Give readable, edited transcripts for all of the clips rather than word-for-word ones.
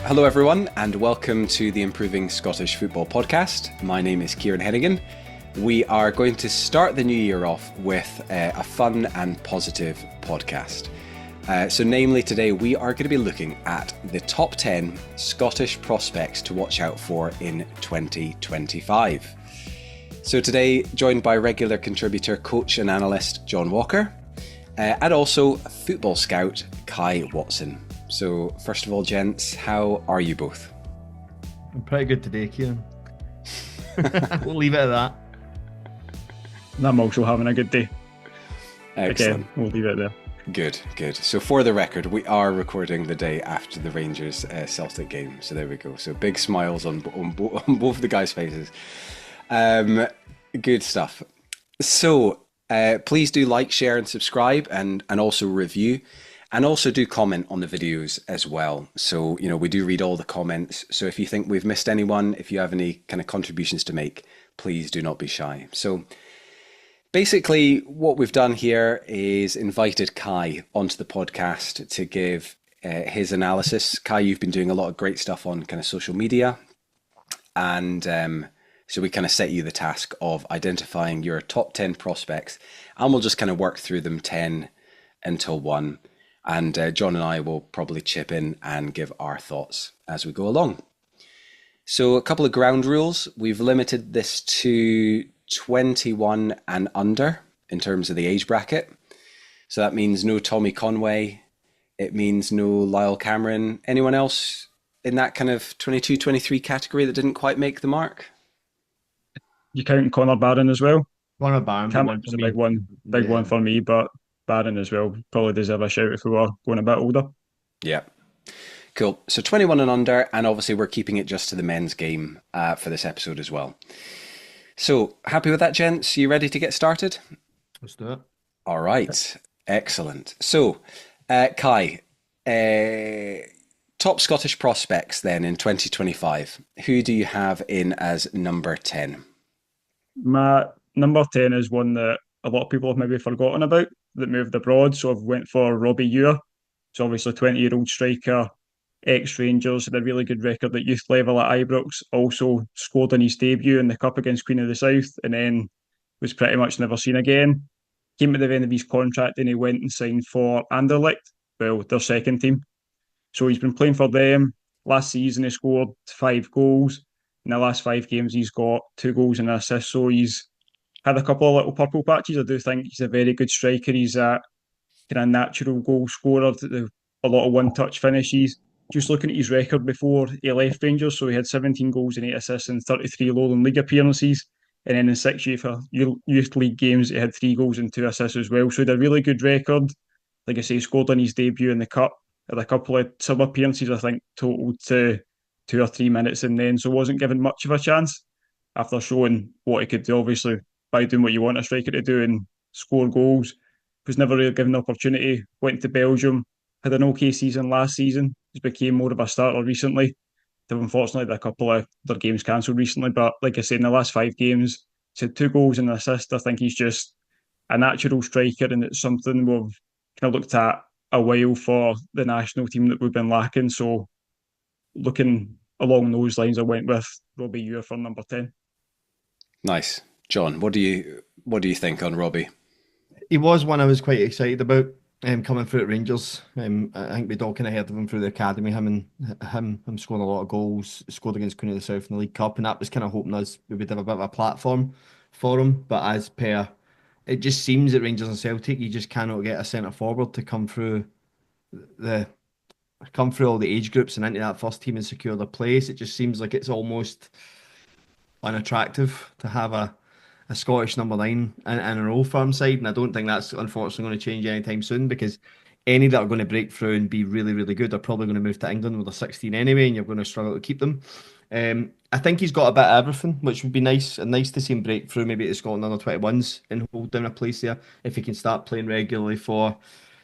Hello everyone and welcome to the Improving Scottish Football podcast. My name is Kieran. We are going to start the new year off with a fun and positive podcast. So namely today we are going to be looking at the top 10 Scottish prospects to watch out for in 2025. So today joined by regular contributor, coach and analyst John Walker and also football scout Kai Watson. So first of all, gents, how are you both? I'm pretty good today, Kieran. We'll leave it at that. I'm also having a good day. Excellent. Again, we'll leave it there. Good. So for the record, we are recording the day after the Rangers Celtic game. So there we go. So big smiles on both the guys' faces. Good stuff. So please do like, share and subscribe and also review. And also do comment on the videos as well. So, we do read all the comments. So if you think we've missed anyone, if you have any kind of contributions to make, please do not be shy. So basically what we've done here is invited Kai onto the podcast to give his analysis. Kai, you've been doing a lot of great stuff on kind of social media. And so we kind of set you the task of identifying your top 10 prospects. And we'll just kind of work through them 10 until 1. And John and I will probably chip in and give our thoughts as we go along. So a couple of ground rules. We've limited this to 21 and under in terms of the age bracket. So that means no Tommy Conway. It means no Lyle Cameron. Anyone else in that kind of 22, 23 category that didn't quite make the mark? You count Connor Barron as well? Connor Barron, Cameron's a big one for me, but Barron as well probably deserve a shout if we were going a bit older. Yeah. Cool. So 21 and under, and obviously we're keeping it just to the men's game for this episode as well. So happy with that, gents? You ready to get started? Let's do it. All right. Excellent. So, Kai, top Scottish prospects then in 2025. Who do you have in as number 10? My number 10 is one that a lot of people have maybe forgotten about that moved abroad. So I've went for Robbie. So obviously 20-year-old striker, ex-Rangers, had a really good record at youth level at Ibrox, also scored in his debut in the Cup against Queen of the South and then was pretty much never seen again. Came at the end of his contract and he went and signed for Anderlecht, well, their second team. So he's been playing for them. Last season he scored 5 goals. In the last 5 games he's got 2 goals and an assist, so he's had a couple of little purple patches. I do think he's a very good striker. He's a kind of natural goal scorer, a lot of one-touch finishes. Just looking at his record before he left Rangers, so he had 17 goals and 8 assists in 33 Lowland League appearances. And then in 6 youth league games, he had 3 goals and 2 assists as well. So he had a really good record. Like I say, he scored on his debut in the Cup. Had a couple of sub appearances, I think, totaled to 2 or 3 minutes in the end. So wasn't given much of a chance after showing what he could do, obviously, by doing what you want a striker to do and score goals. Was never really given the opportunity. Went to Belgium, had an okay season last season. He's became more of a starter recently. They've unfortunately had a couple of their games cancelled recently, but like I said, in the last 5 games, he's had 2 goals and an assist. I think he's just a natural striker, and it's something we've kind of looked at a while for the national team that we've been lacking. So looking along those lines, I went with Robbie Ewer for number 10. Nice. John, what do you think on Robbie? He was one I was quite excited about coming through at Rangers. I think we'd all kind of heard of him through the academy, him scoring a lot of goals, scored against Queen of the South in the League Cup, and that was kind of hoping us we would have a bit of a platform for him. But as per, it just seems at Rangers and Celtic, you just cannot get a centre forward to come through all the age groups and into that first team and secure their place. It just seems like it's almost unattractive to have a Scottish number 9 in a role firm side, and I don't think that's unfortunately going to change anytime soon, because any that are going to break through and be really, really good are probably going to move to England with a 16 anyway, and you're going to struggle to keep them. I think he's got a bit of everything, which would be nice, and nice to see him break through maybe to Scotland under 21s and hold down a place there if he can start playing regularly for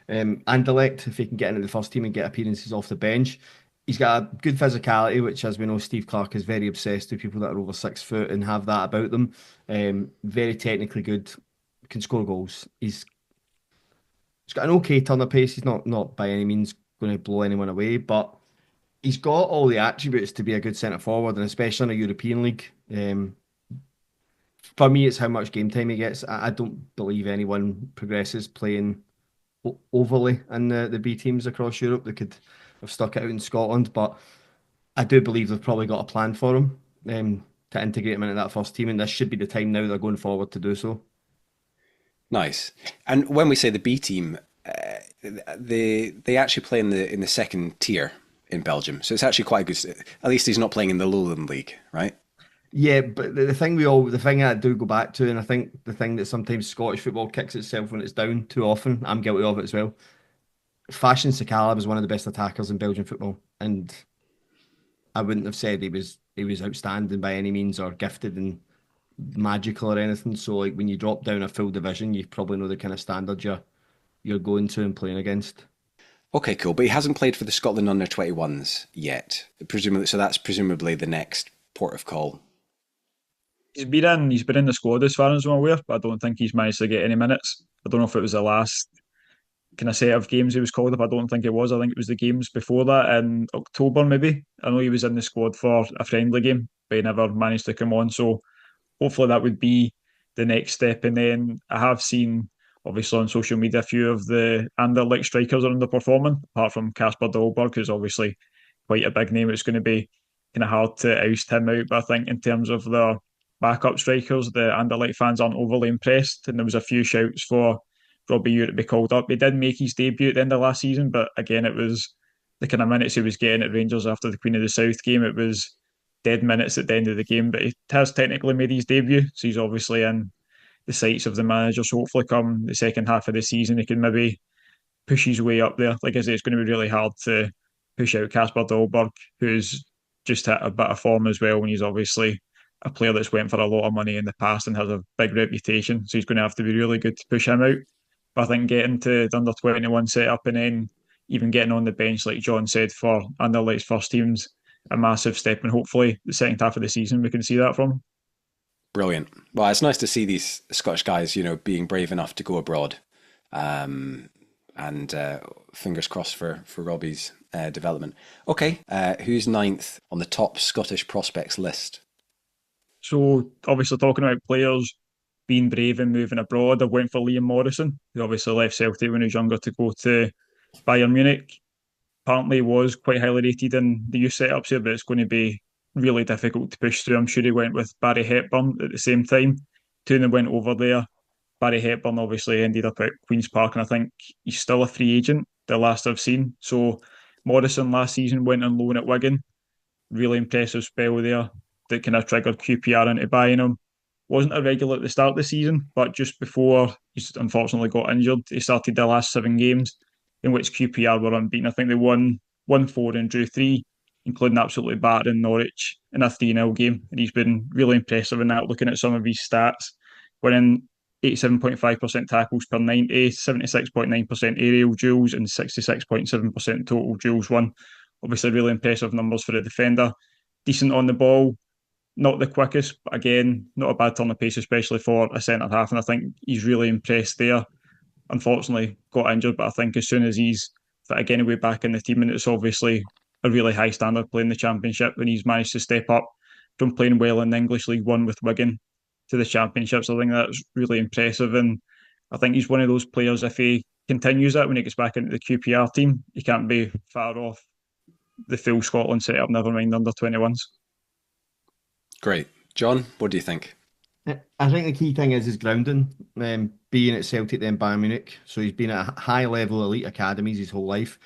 Anderlecht, if he can get into the first team and get appearances off the bench. He's got a good physicality, which, as we know, Steve Clarke is very obsessed with people that are over 6 foot and have that about them. Very technically good, can score goals. He's got an okay turn of pace. He's not by any means going to blow anyone away, but he's got all the attributes to be a good centre forward, and especially in a European league. For me, it's how much game time he gets. I don't believe anyone progresses playing overly in the B teams across Europe. They could have stuck it out in Scotland, but I do believe they've probably got a plan for him to integrate him into that first team, and this should be the time now they're going forward to do so. Nice. And when we say the B team, they actually play in the second tier in Belgium, so it's actually quite a good. At least he's not playing in the Lowland League, right? Yeah, but the thing I do go back to, and I think the thing that sometimes Scottish football kicks itself when it's down too often, I'm guilty of it as well. Fashion Sakala was one of the best attackers in Belgian football, and I wouldn't have said he was outstanding by any means or gifted and magical or anything. So like when you drop down a full division, you probably know the kind of standard you're going to and playing against. Okay, cool. But he hasn't played for the Scotland under 21s yet, presumably. So that's presumably the next port of call. He's been in the squad as far as I'm aware, but I don't think he's managed to get any minutes. I don't know if it was the last kind of set of games he was called up. I don't think it was. I think it was the games before that in October, maybe. I know he was in the squad for a friendly game, but he never managed to come on. So hopefully that would be the next step. And then I have seen, obviously, on social media, a few of the Anderlecht strikers are underperforming, apart from Kasper Dolberg, who's obviously quite a big name. It's going to be kind of hard to oust him out. But I think in terms of the backup strikers, the Anderlecht fans aren't overly impressed. And there was a few shouts for Robbie Ewe to be called up. He did make his debut at the end of last season, but again, it was the kind of minutes he was getting at Rangers after the Queen of the South game. It was dead minutes at the end of the game, but he has technically made his debut, so he's obviously in the sights of the manager. So hopefully, come the second half of the season, he can maybe push his way up there. Like I say, it's going to be really hard to push out Kasper Dolberg, who's just hit a bit of form as well, when he's obviously a player that's went for a lot of money in the past and has a big reputation. So he's going to have to be really good to push him out. But I think getting to the under 21 setup and then even getting on the bench, like John said, for Anderlecht's first team's a massive step. And hopefully, the second half of the season, we can see that from. Brilliant. Well, it's nice to see these Scottish guys, being brave enough to go abroad. And fingers crossed for Robbie's development. Okay, who's ninth on the top Scottish prospects list? So, obviously, talking about players being brave and moving abroad, I went for Liam Morrison, who obviously left Celtic when he was younger to go to Bayern Munich. Apparently, was quite highly rated in the youth setups here, but it's going to be really difficult to push through. I'm sure he went with Barry Hepburn at the same time. Two of them went over there. Barry Hepburn obviously ended up at Queen's Park, and I think he's still a free agent, the last I've seen. So Morrison last season went on loan at Wigan. Really impressive spell there that kind of triggered QPR into buying him. Wasn't a regular at the start of the season, but just before he unfortunately got injured, he started the last 7 games in which QPR were unbeaten. I think they won 4 and drew 3, including absolutely battering Norwich in a 3-0 game. And he's been really impressive in that, looking at some of his stats. Winning 87.5% tackles per 90, 76.9% aerial duels, and 66.7% total duels won. Obviously, really impressive numbers for a defender. Decent on the ball, not the quickest, but again, not a bad turn of pace, especially for a centre half. And I think he's really impressed there. Unfortunately, got injured, but I think as soon as he's fit again, he'll be back in the team. And it's obviously a really high standard playing the Championship, and he's managed to step up from playing well in the English League One with Wigan to the Championships. I think that's really impressive. And I think he's one of those players, if he continues that when he gets back into the QPR team, he can't be far off the full Scotland setup, never mind under 21s. Great. John, what do you think? I think the key thing is his grounding, being at Celtic then Bayern Munich. So he's been at high level elite academies his whole life.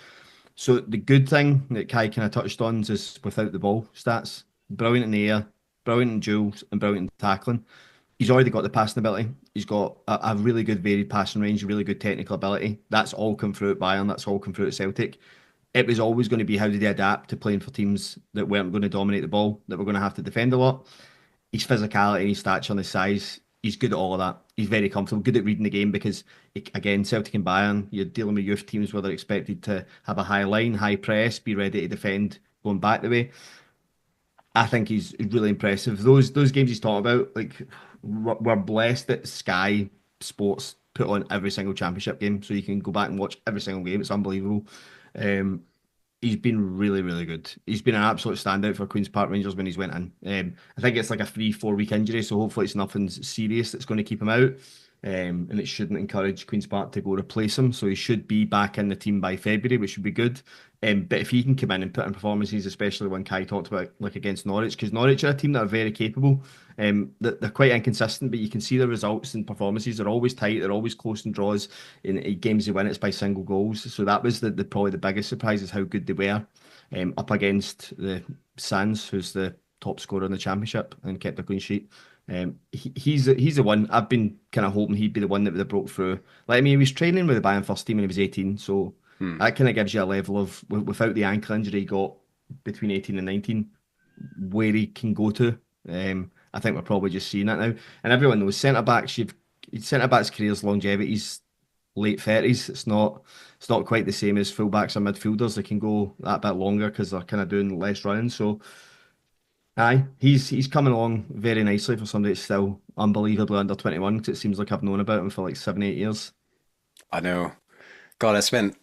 So the good thing that Kai kind of touched on is without the ball stats. Brilliant in the air, brilliant in duels, and brilliant in tackling. He's already got the passing ability. He's got a really good varied passing range, really good technical ability. That's all come through at Bayern. That's all come through at Celtic. It was always going to be how did he adapt to playing for teams that weren't going to dominate the ball, that were going to have to defend a lot. His physicality, his stature, and his size, he's good at all of that. He's very comfortable, good at reading the game because, again, Celtic and Bayern, you're dealing with youth teams where they're expected to have a high line, high press, be ready to defend going back the way. I think he's really impressive. Those games he's talking about, like, we're blessed that Sky Sports put on every single Championship game, so you can go back and watch every single game. It's unbelievable. He's been really, really good. He's been an absolute standout for Queen's Park Rangers when he's went in. I think it's like a 3-4 week injury, so hopefully it's nothing serious that's going to keep him out. And it shouldn't encourage Queen's Park to go replace him. So he should be back in the team by February, which would be good. But if he can come in and put in performances, especially when Kai talked about like against Norwich, because Norwich are a team that are very capable. They're quite inconsistent, but you can see the results and performances. They're always tight. They're always close in draws. In games they win, it's by single goals. So that was the probably the biggest surprise is how good they were up against the Sands, who's the top scorer in the championship and kept a clean sheet. He's the one I've been kind of hoping he'd be the one that would have broke through. Like I mean, he was training with the Bayern first team when he was 18, so that kind of gives you a level of without the ankle injury he got between 18 and 19, where he can go to. I think we're probably just seeing that now, and everyone knows centre backs. Centre backs' careers longevity's late 30s. It's not quite the same as fullbacks or midfielders. They can go that bit longer because they're kind of doing less running. So. Aye, he's coming along very nicely for somebody that's still unbelievably under 21 because it seems like I've known about him for like 7-8 years. I know. God, I spent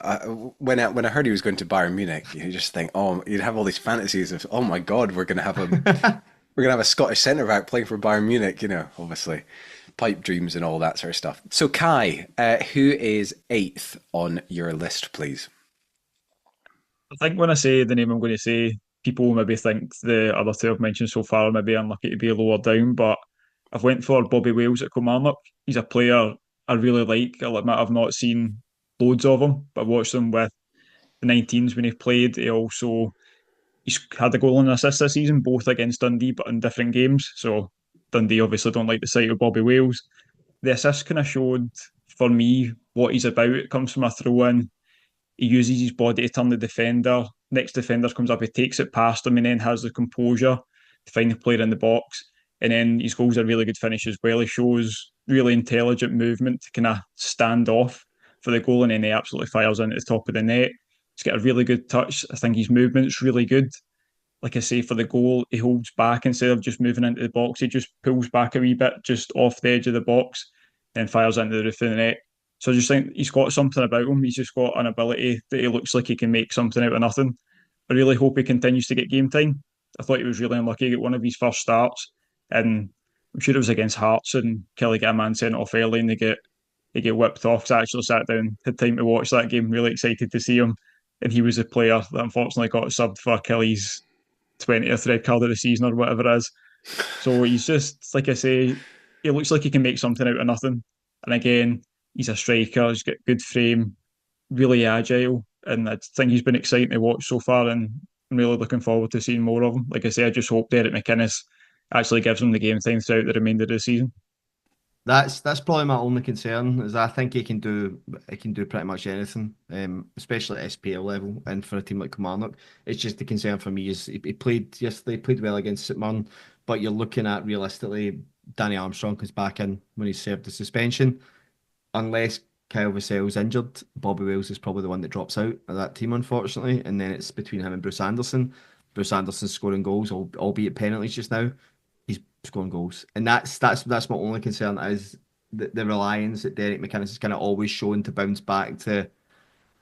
when I heard he was going to Bayern Munich, you just think, oh, you'd have all these fantasies of, oh my God, we're gonna have a Scottish centre back playing for Bayern Munich. Obviously, pipe dreams and all that sort of stuff. So, Kai, who is eighth on your list, please? I think when I say the name I'm going to say, people maybe think the other two I've mentioned so far maybe unlucky to be lower down, but I've went for Bobby Wales at Kilmarnock. He's a player I really like. I'll admit I've not seen loads of him, but I've watched him with the 19s when he played. He's had a goal and an assist this season, both against Dundee, but in different games. So Dundee obviously don't like the sight of Bobby Wales. The assist kind of showed for me what he's about. It comes from a throw in. He uses his body to turn the defender. Next defender comes up, he takes it past him and then has the composure to find the player in the box. And then his goals are really good finish as well. He shows really intelligent movement to kind of stand off for the goal and then he absolutely fires into the top of the net. He's got a really good touch. I think his movement's really good. Like I say, for the goal, he holds back instead of just moving into the box. He just pulls back a wee bit just off the edge of the box, then fires into the roof of the net. So I just think he's got something about him. He's just got an ability that he looks like he can make something out of nothing. I really hope he continues to get game time. I thought he was really unlucky at one of his first starts, and I'm sure it was against Hearts, and Kelly got a man sent off early, and they get whipped off. So I actually sat down, had time to watch that game. Really excited to see him, and he was a player that unfortunately got subbed for Kelly's 20th red card of the season or whatever it is. So he's just, like I say, he looks like he can make something out of nothing. And again, he's a striker, he's got good frame, really agile. And I think he's been exciting to watch so far. And I'm really looking forward to seeing more of him. Like I say, I just hope Derek McInnes actually gives him the game time throughout the remainder of the season. That's probably my only concern is I think he can do pretty much anything, especially at SPL level and for a team like Kilmarnock. It's just the concern for me is he played yesterday, played well against St Mirren, but you're looking at realistically Danny Armstrong comes back in when he's served the suspension. Unless Kyle Vassell's injured, Bobby Wales is probably the one that drops out of that team, unfortunately. And then it's between him and Bruce Anderson. Bruce Anderson's scoring goals, albeit penalties just now. He's scoring goals, and that's my only concern is the reliance that Derek McInnes is kind of always showing to bounce back to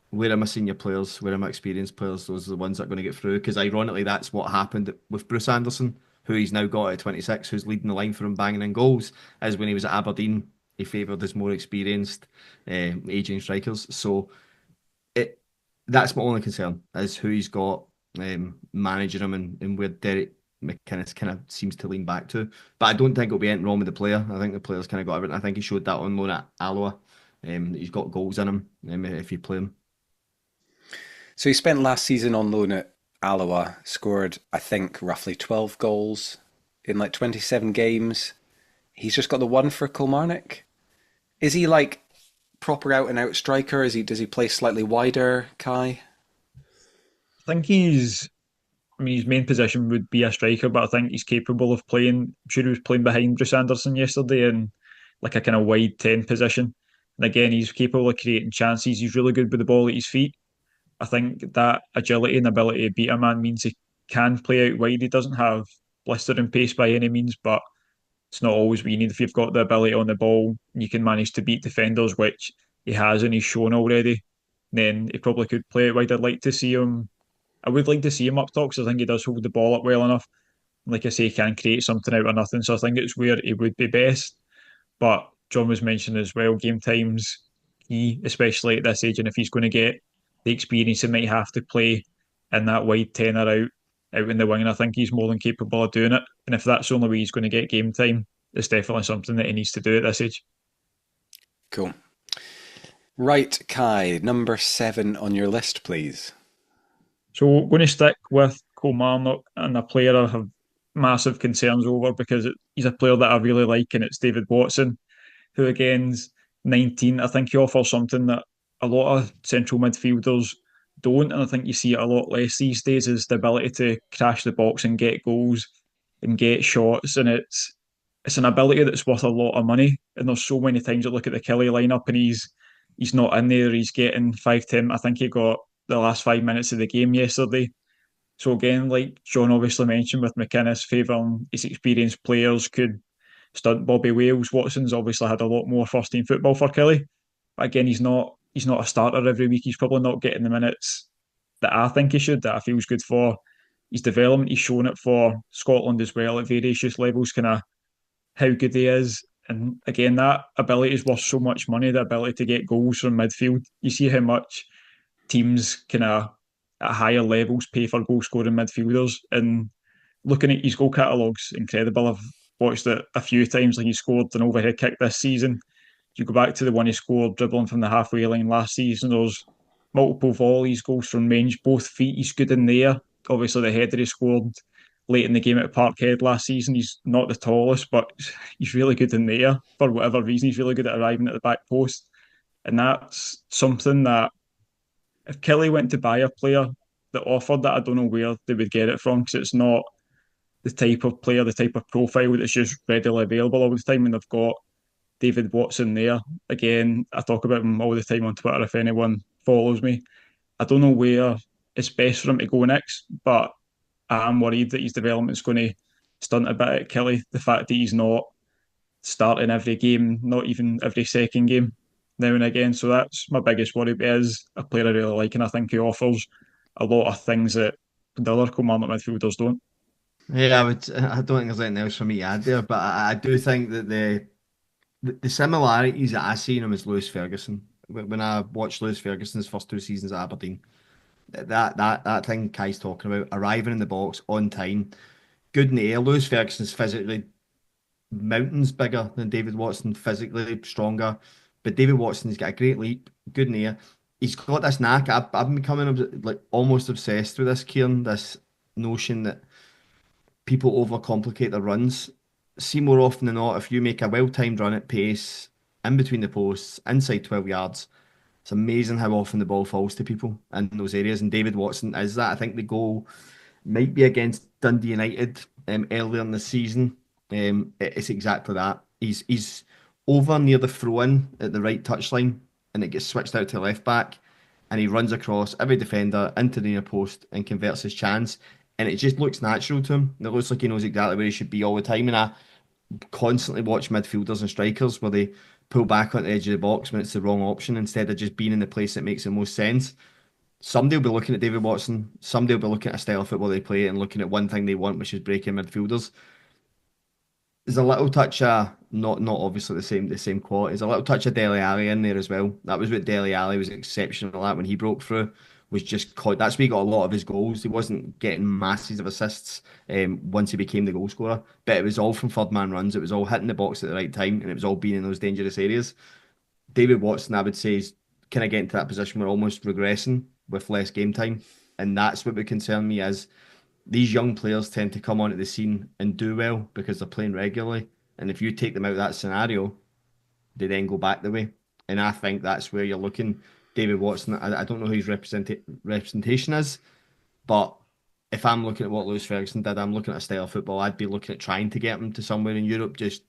where are my senior players, where are my experienced players. Those are the ones that are going to get through. Because ironically, that's what happened with Bruce Anderson, who he's now got at 26, who's leading the line for him banging in goals. As when he was at Aberdeen, he favoured his more experienced, aging strikers. So it that's my only concern is who he's got managing him and where Derek McInnes kind of seems to lean back to. But I don't think it'll be anything wrong with the player. I think the player's kind of got everything. I think he showed that on loan at Alloa. He's got goals in him if you play him. So he spent last season on loan at Alloa, scored, I think, roughly 12 goals in like 27 games. He's just got the one for Kilmarnock. Is he like proper out and out striker? Does he play slightly wider, Kai? I think his main position would be a striker, but I think he's capable of playing. I'm sure he was playing behind Bruce Anderson yesterday in like a kind of wide 10 position. And again, he's capable of creating chances. He's really good with the ball at his feet. I think that agility and ability to beat a man means he can play out wide. He doesn't have blistering pace by any means, but it's not always what you need. If you've got the ability on the ball, you can manage to beat defenders, which he has and he's shown already. Then he probably could play it wide. I'd like to see him I would like to see him up top because I think he does hold the ball up well enough. Like I say, he can create something out of nothing. So I think it's where he would be best. But John was mentioning as well, game times key, especially at this age. And if he's going to get the experience, he might have to play in that wide tenor out in the wing. And I think he's more than capable of doing it. And if that's the only way he's going to get game time, it's definitely something that he needs to do at this age. Cool. Right, Kai, number 7 on your list, please. So we're going to stick with Kilmarnock and a player I have massive concerns over because he's a player that I really like, and it's David Watson, who again's 19. I think he offers something that a lot of central midfielders don't, and I think you see it a lot less these days, is the ability to crash the box and get goals and get shots, and it's an ability that's worth a lot of money. And there's so many times you look at the Kelly lineup and he's not in there. He's getting 5-10. I think he got the last 5 minutes of the game yesterday. So again, like John obviously mentioned with McInnes favouring his experienced players could stunt Bobby Wales. Watson's obviously had a lot more first team football for Kelly. But again, he's not a starter every week. He's probably not getting the minutes that I think he should, that I feel is good for his development. He's shown it for Scotland as well at various levels, kind of how good he is. And again, that ability is worth so much money, the ability to get goals from midfield. You see how much teams kind of at higher levels pay for goal scoring midfielders. And looking at his goal catalogue's incredible. I've watched it a few times. Like he scored an overhead kick this season. You go back to the one he scored dribbling from the halfway line last season. There's multiple volleys, goals from range, both feet. He's good in there. Obviously, the header he scored late in the game at Parkhead last season. He's not the tallest, but he's really good in there for whatever reason. He's really good at arriving at the back post. And that's something that if Kelly went to buy a player that offered that, I don't know where they would get it from because it's not the type of player, the type of profile that's just readily available all the time. And they've got David Watson there. Again, I talk about him all the time on Twitter if anyone follows me. I don't know where it's best for him to go next, but I am worried that his development's going to stunt a bit at Kelly. The fact that he's not starting every game, not even every second game now and again. So that's my biggest worry. He is a player I really like, and I think he offers a lot of things that the other Kilmarnock midfielders don't. Yeah, I don't think there's anything else for me to add there, but I do think that the similarities that I see in him is Lewis Ferguson. When I watched Lewis Ferguson's first 2 seasons at Aberdeen, that thing Kai's talking about, arriving in the box on time, good in the air. Lewis Ferguson's physically mountains bigger than David Watson, physically stronger, but David Watson's got a great leap, good in the air. He's got this knack. I've been becoming like almost obsessed with this, Kieran, this notion that people overcomplicate their runs. See, more often than not, if you make a well-timed run at pace, in between the posts, inside 12 yards, it's amazing how often the ball falls to people in those areas. And David Watson is that. I think the goal might be against Dundee United earlier in the season. It's exactly that. He's over near the throw-in at the right touchline, and it gets switched out to left back, and he runs across every defender into the near post and converts his chance. And it just looks natural to him. It looks like he knows exactly where he should be all the time. And I constantly watch midfielders and strikers where they pull back on the edge of the box when it's the wrong option instead of just being in the place that makes the most sense. Somebody will be looking at David Watson. Somebody will be looking at a style of football they play and looking at one thing they want, which is breaking midfielders. There's a little touch of not obviously the same quality. There's a little touch of Dele Alli in there as well. That was what Dele Alli was exceptional at when he broke through. Was just caught. That's where he got a lot of his goals. He wasn't getting masses of assists once he became the goal scorer, but it was all from third man runs. It was all hitting the box at the right time, and it was all being in those dangerous areas. David Watson, I would say, is kind of getting to that position where almost regressing with less game time, and that's what would concern me. Is these young players tend to come onto the scene and do well because they're playing regularly, and if you take them out of that scenario, they then go back the way. And I think that's where you're looking. David Watson, I don't know who his representation is, but if I'm looking at what Lewis Ferguson did, I'm looking at a style of football. I'd be looking at trying to get him to somewhere in Europe, just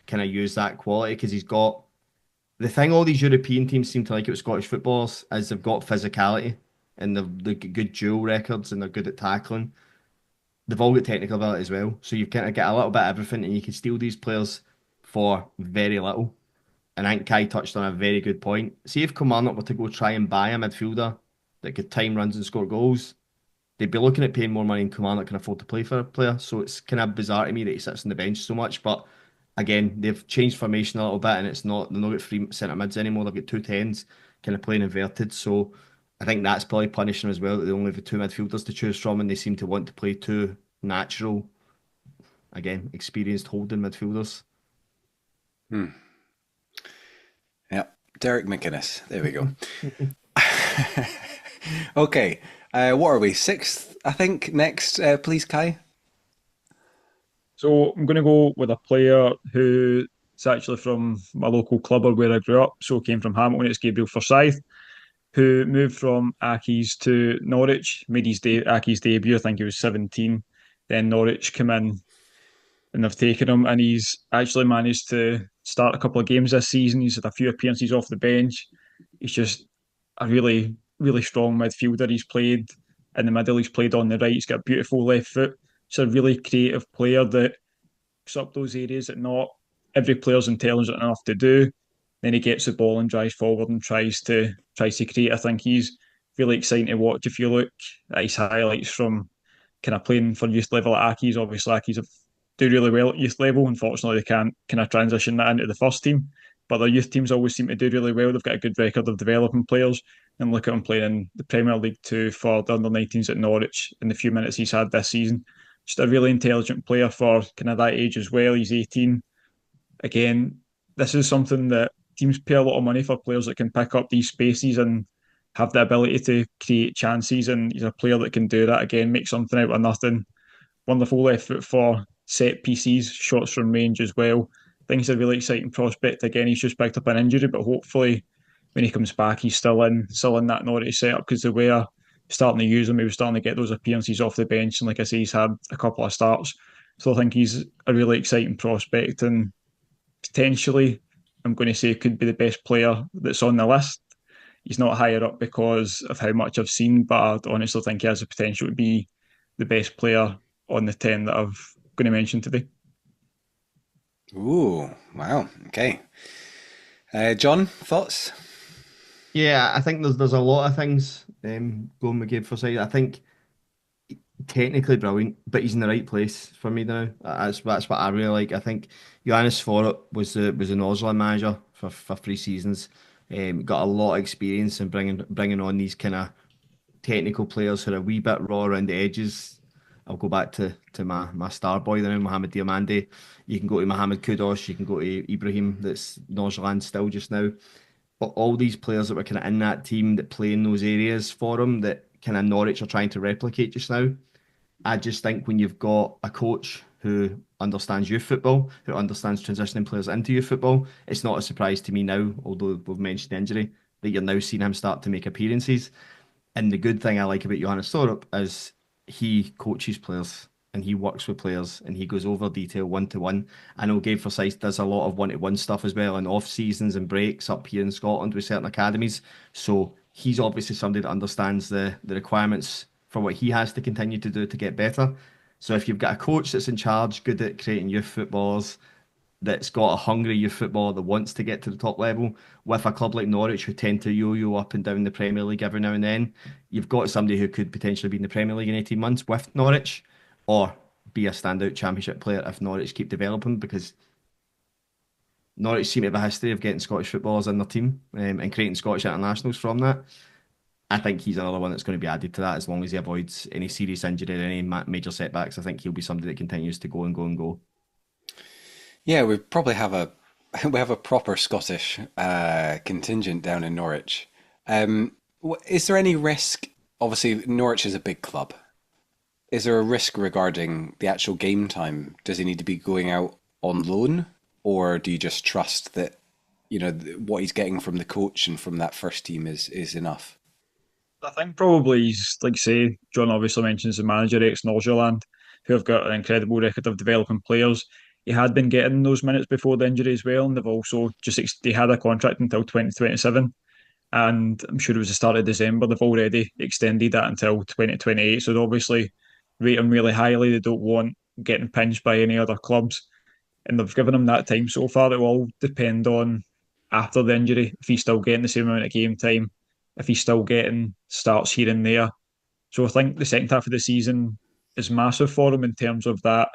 kind of use that quality because he's got the thing all these European teams seem to like about Scottish footballers is they've got physicality and they've got good dual records and they're good at tackling. They've all got technical ability as well. So you kind of get a little bit of everything and you can steal these players for very little. And I think Kai touched on a very good point. See if Kilmarnock were to go try and buy a midfielder that could time runs and score goals, they'd be looking at paying more money than Kilmarnock can afford to play for a player. So it's kind of bizarre to me that he sits on the bench so much. But again, they've changed formation a little bit, and they're not got three centre mids anymore. They've got two tens, kind of playing inverted. So I think that's probably punishing as well that they only have two midfielders to choose from, and they seem to want to play two natural, again, experienced holding midfielders. Yeah, Derek McInnes. There we go. Okay, what are we? Sixth, I think. Next, please, Kai. So I'm going to go with a player who is actually from my local club or where I grew up. So came from Hamilton. It's Gabriel Forsyth, who moved from Accies to Norwich, made his Accies debut. I think he was 17. Then Norwich came in and they've taken him, and he's actually managed to start a couple of games this season. He's had a few appearances off the bench. He's just a really, really strong midfielder. He's played in the middle, he's played on the right, he's got a beautiful left foot. He's a really creative player that picks up those areas that not every player's intelligent enough to do. Then he gets the ball and drives forward and tries to create. I think he's really exciting to watch. If you look at his highlights from kind of playing for youth level at Accies, obviously Accies have do really well at youth level. Unfortunately, they can't kind of transition that into the first team. But their youth teams always seem to do really well. They've got a good record of developing players. And look at him playing in the Premier League too for the under-19s at Norwich in the few minutes he's had this season. Just a really intelligent player for kind of that age as well. He's 18. Again, this is something that teams pay a lot of money for players that can pick up these spaces and have the ability to create chances. And he's a player that can do that again, make something out of nothing. Wonderful left foot for set pieces, shots from range as well. I think he's a really exciting prospect. Again, he's just picked up an injury, but hopefully when he comes back, he's still in that Norwich setup, because the way starting to use him, he was starting to get those appearances off the bench. And like I say, he's had a couple of starts. So I think he's a really exciting prospect, and potentially, I'm going to say, could be the best player that's on the list. He's not higher up because of how much I've seen, but I honestly think he has the potential to be the best player on the 10 that I'm going to mention today. Ooh, wow. Okay. John, thoughts? Yeah, I think there's a lot of things going with Gabe Forsyth. I think technically brilliant, but he's in the right place for me now. That's what I really like. I think Johannes Forrest was the Nordsjælland manager for 3 seasons. Got a lot of experience in bringing on these kind of technical players who are a wee bit raw around the edges. I'll go back to my star boy there now, Mohamed Diamande. You can go to Mohamed Kudus, you can go to Ibrahim, that's Nordsjælland still just now. But all these players that were kind of in that team that play in those areas for him that kind of Norwich are trying to replicate just now. I just think when you've got a coach who understands youth football, who understands transitioning players into youth football, it's not a surprise to me now, although we've mentioned the injury, that you're now seeing him start to make appearances. And the good thing I like about Johannes Thorup is he coaches players and he works with players and he goes over detail one-to-one. I know Gabe Forsyth does a lot of one-to-one stuff as well, and off seasons and breaks up here in Scotland with certain academies. So he's obviously somebody that understands the requirements for what he has to continue to do to get better. So if you've got a coach that's in charge, good at creating youth footballers, that's got a hungry youth footballer that wants to get to the top level, with a club like Norwich who tend to yo-yo up and down the Premier League every now and then, you've got somebody who could potentially be in the Premier League in 18 months with Norwich, or be a standout Championship player if Norwich keep developing, because Norwich seem to have a history of getting Scottish footballers in their team and creating Scottish internationals from that. I think he's another one that's going to be added to that as long as he avoids any serious injury or any major setbacks. I think he'll be somebody that continues to go and go and go. Yeah, we probably have a proper Scottish contingent down in Norwich. Is there any risk? Obviously, Norwich is a big club. Is there a risk regarding the actual game time? Does he need to be going out on loan, or do you just trust that what he's getting from the coach and from that first team is enough? I think probably he's, like say, John obviously mentions the manager, ex-Nordsjælland, who have got an incredible record of developing players. He had been getting those minutes before the injury as well, and they've also they had a contract until 2027, and I'm sure it was the start of December. They've already extended that until 2028, so they obviously rate him really highly. They don't want getting pinched by any other clubs, and they've given him that time so far. It will all depend on after the injury, if he's still getting the same amount of game time, if he's still getting starts here and there. So I think the second half of the season is massive for him in terms of that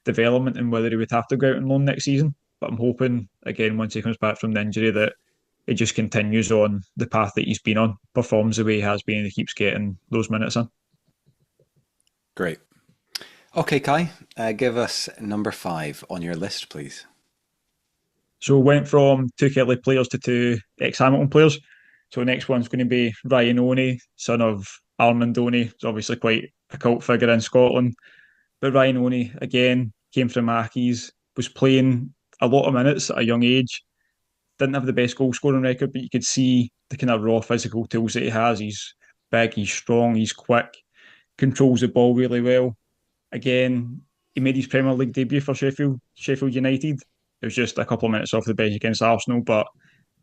development and whether he would have to go out on loan next season. But I'm hoping, again, once he comes back from the injury, that he just continues on the path that he's been on, performs the way he has been, and he keeps getting those minutes in. Great. Okay, Kai, give us number 5 on your list, please. So went from two Kelly players to two ex-Hamilton players. So next one's going to be Ryan Oney, son of Armand Oney. He's obviously quite a cult figure in Scotland. But Ryan Oney, again, came from Accies, was playing a lot of minutes at a young age. Didn't have the best goal scoring record, but you could see the kind of raw physical tools that he has. He's big, he's strong, he's quick, controls the ball really well. Again, he made his Premier League debut for Sheffield United. It was just a couple of minutes off the bench against Arsenal, but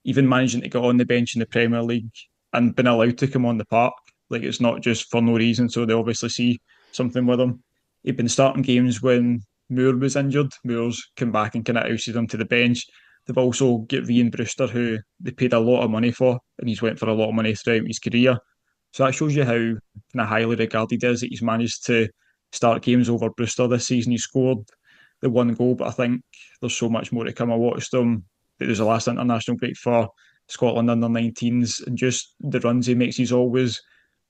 even managing to get on the bench in the Premier League and being allowed to come on the park, like it's not just for no reason. So they obviously see something with him. He'd been starting games when Moore was injured. Moore's come back and kind of ousted him to the bench. They've also got Ian Brewster, who they paid a lot of money for, and he's went for a lot of money throughout his career. So that shows you how kind of highly regarded he is that he's managed to start games over Brewster this season. He scored the one goal, but I think there's so much more to come. I watched him. It was the last international break for Scotland under 19s, and just the runs he makes, he's always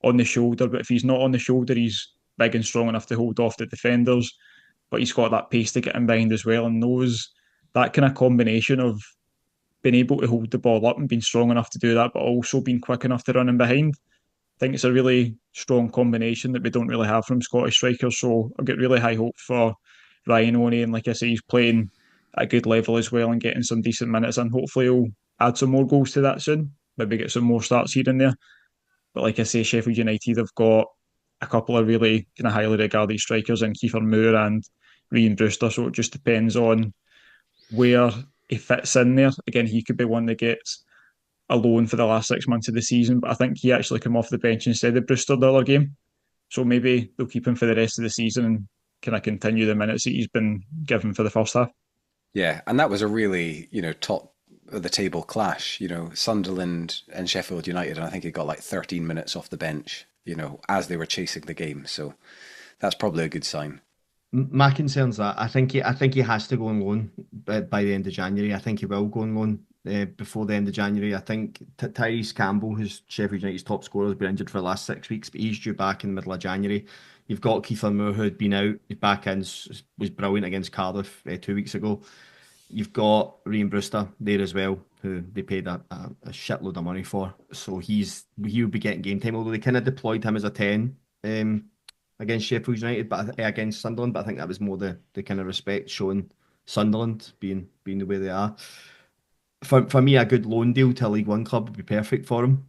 on the shoulder. But if he's not on the shoulder, he's big and strong enough to hold off the defenders. But he's got that pace to get in behind as well, and knows that kind of combination of being able to hold the ball up and being strong enough to do that, but also being quick enough to run in behind. I think it's a really strong combination that we don't really have from Scottish strikers. So I've got really high hope for Ryan Oney, and like I say, he's playing at a good level as well and getting some decent minutes. And hopefully he'll add some more goals to that soon. Maybe get some more starts here and there. But like I say, Sheffield United have got a couple of really kind of highly regarded strikers in Kiefer Moore and Ian Brewster. So it just depends on where he fits in there. Again, he could be one that gets a loan for the last 6 months of the season, but I think he actually came off the bench instead of Brewster the other game. So maybe they'll keep him for the rest of the season and kind of continue the minutes that he's been given for the first half. Yeah, and that was a really, top of the table clash, Sunderland and Sheffield United, and I think he got like 13 minutes off the bench, as they were chasing the game. So that's probably a good sign. My concern's that I think he has to go on loan by the end of January. I think he will go on loan before the end of January. I think Tyrese Campbell, who's Sheffield United's top scorer, has been injured for the last 6 weeks, but he's due back in the middle of January. You've got Kiefer Moore, who had been out. He's back in, was brilliant against Cardiff 2 weeks ago. You've got Ian Brewster there as well, who they paid a shitload of money for. So he'll be getting game time, although they kind of deployed him as a 10 against Sheffield United, but against Sunderland. But I think that was more the kind of respect showing Sunderland being the way they are. For me, a good loan deal to a League One club would be perfect for him,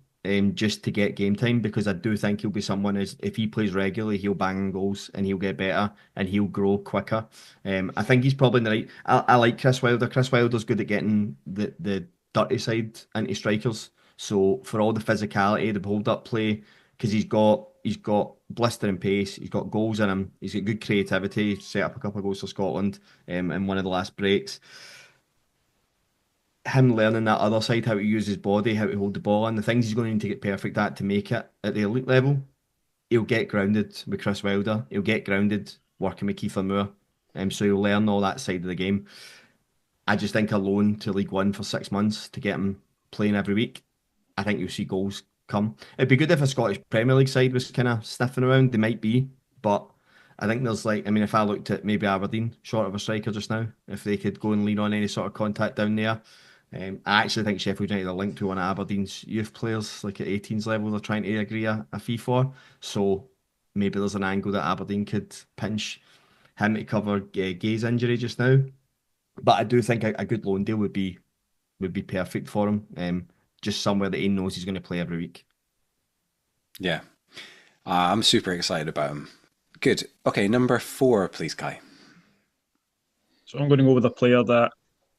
just to get game time, because I do think he'll be someone, as if he plays regularly, he'll bang goals and he'll get better and he'll grow quicker. I think he's probably in the right. I like Chris Wilder. Chris Wilder's good at getting the dirty side into strikers. So for all the physicality, the hold up play, because he's got blistering pace, he's got goals in him, he's got good creativity. He set up a couple of goals for Scotland in one of the last breaks. Him learning that other side, how to use his body, how to hold the ball, and the things he's going to need to get perfect at to make it at the elite level. He'll get grounded with Chris Wilder. He'll get grounded working with Kiefer Moore. So he'll learn all that side of the game. I just think a loan to League One for 6 months to get him playing every week, I think you'll see goals come. It'd be good if a Scottish Premier League side was kind of sniffing around. They might be, but I think there's if I looked at maybe Aberdeen, short of a striker just now, if they could go and lean on any sort of contact down there. I actually think Sheffield United are linked to one of Aberdeen's youth players, like at 18s level, they're trying to agree a fee for. So maybe there's an angle that Aberdeen could pinch him to cover Gay's injury just now. But I do think a good loan deal would be perfect for him. Just somewhere that he knows he's going to play every week. Yeah, I'm super excited about him. Good. Okay, number 4, please, Kai. So I'm going to go with a player that,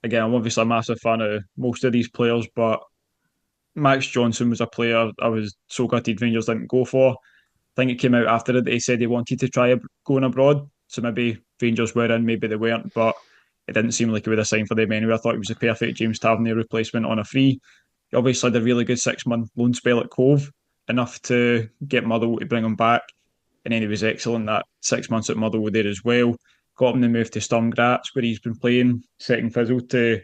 again, I'm obviously a massive fan of most of these players, but Max Johnston was a player I was so gutted Rangers didn't go for. I think it came out after it that he said he wanted to try going abroad. So maybe Rangers were in, maybe they weren't, but it didn't seem like he would have signed for them anyway. I thought he was a perfect James Tavernier replacement on a free. He obviously had a really good 6-month loan spell at Cove, enough to get Motherwell to bring him back. and then he was excellent that 6 months at Motherwell there as well. Got him the move to Sturm Graz, where he's been playing second fiddle to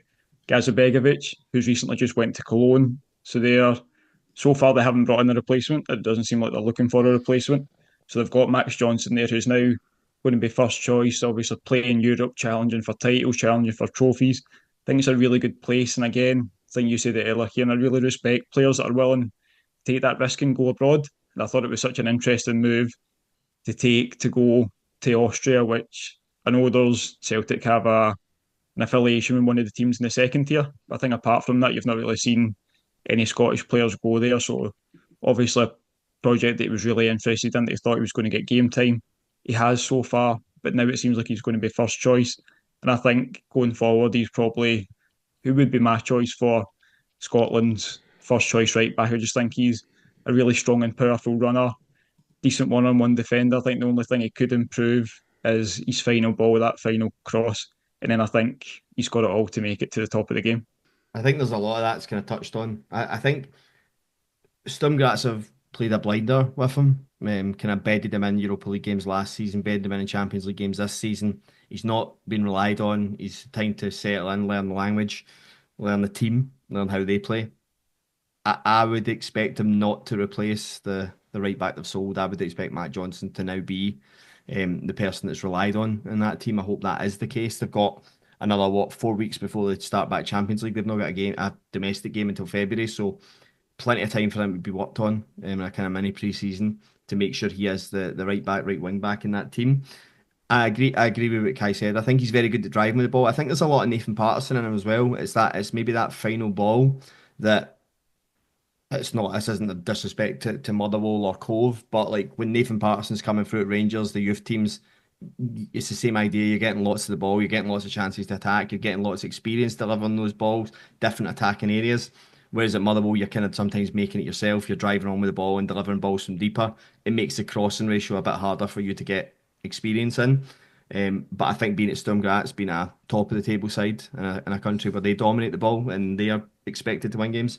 Gazabegovic, who's recently just went to Cologne. So far they haven't brought in a replacement. It doesn't seem like they're looking for a replacement. So they've got Max Johnston there, who's now going to be first choice, obviously playing Europe, challenging for titles, challenging for trophies. I think it's a really good place. And again, I think you said it earlier, Kieran, I really respect players that are willing to take that risk and go abroad. And I thought it was such an interesting move to go to Austria, which I know there's Celtic have an affiliation with one of the teams in the second tier. But I think apart from that, you've not really seen any Scottish players go there. So obviously a project that he was really interested in, that he thought he was going to get game time. He has so far, but now it seems like he's going to be first choice. And I think going forward, he's probably who would be my choice for Scotland's first choice right back. I just think he's a really strong and powerful runner, decent one-on-one defender. I think the only thing he could improve is his final ball, that final cross. And then I think he's got it all to make it to the top of the game. I think there's a lot of that's kind of touched on. I think Sturm Graz have played a blinder with him, kind of bedded him in Europa League games last season, bedded him in Champions League games this season. He's not been relied on. He's time to settle in, learn the language, learn the team, learn how they play. I would expect him not to replace the right back they've sold. I would expect Matt Johnson to now be the person that's relied on in that team. I hope that is the case. They've got another 4 weeks before they start back Champions League. They've not got a domestic game until February, so plenty of time for him to be worked on in a kind of mini pre-season to make sure he is the right back, right wing back in that team. I agree with what Kai said. I think he's very good at driving with the ball. I think there's a lot of Nathan Patterson in him as well. It's maybe that final ball that this isn't a disrespect to Motherwell or Cove, but like when Nathan Patterson's coming through at Rangers, the youth teams, it's the same idea. You're getting lots of the ball, you're getting lots of chances to attack, you're getting lots of experience delivering those balls, different attacking areas. Whereas at Motherwell, you're kind of sometimes making it yourself. You're driving on with the ball and delivering balls from deeper. It makes the crossing ratio a bit harder for you to get experience in. But I think being at Sturm Graz, being a top of the table side in a country where they dominate the ball and they are expected to win games,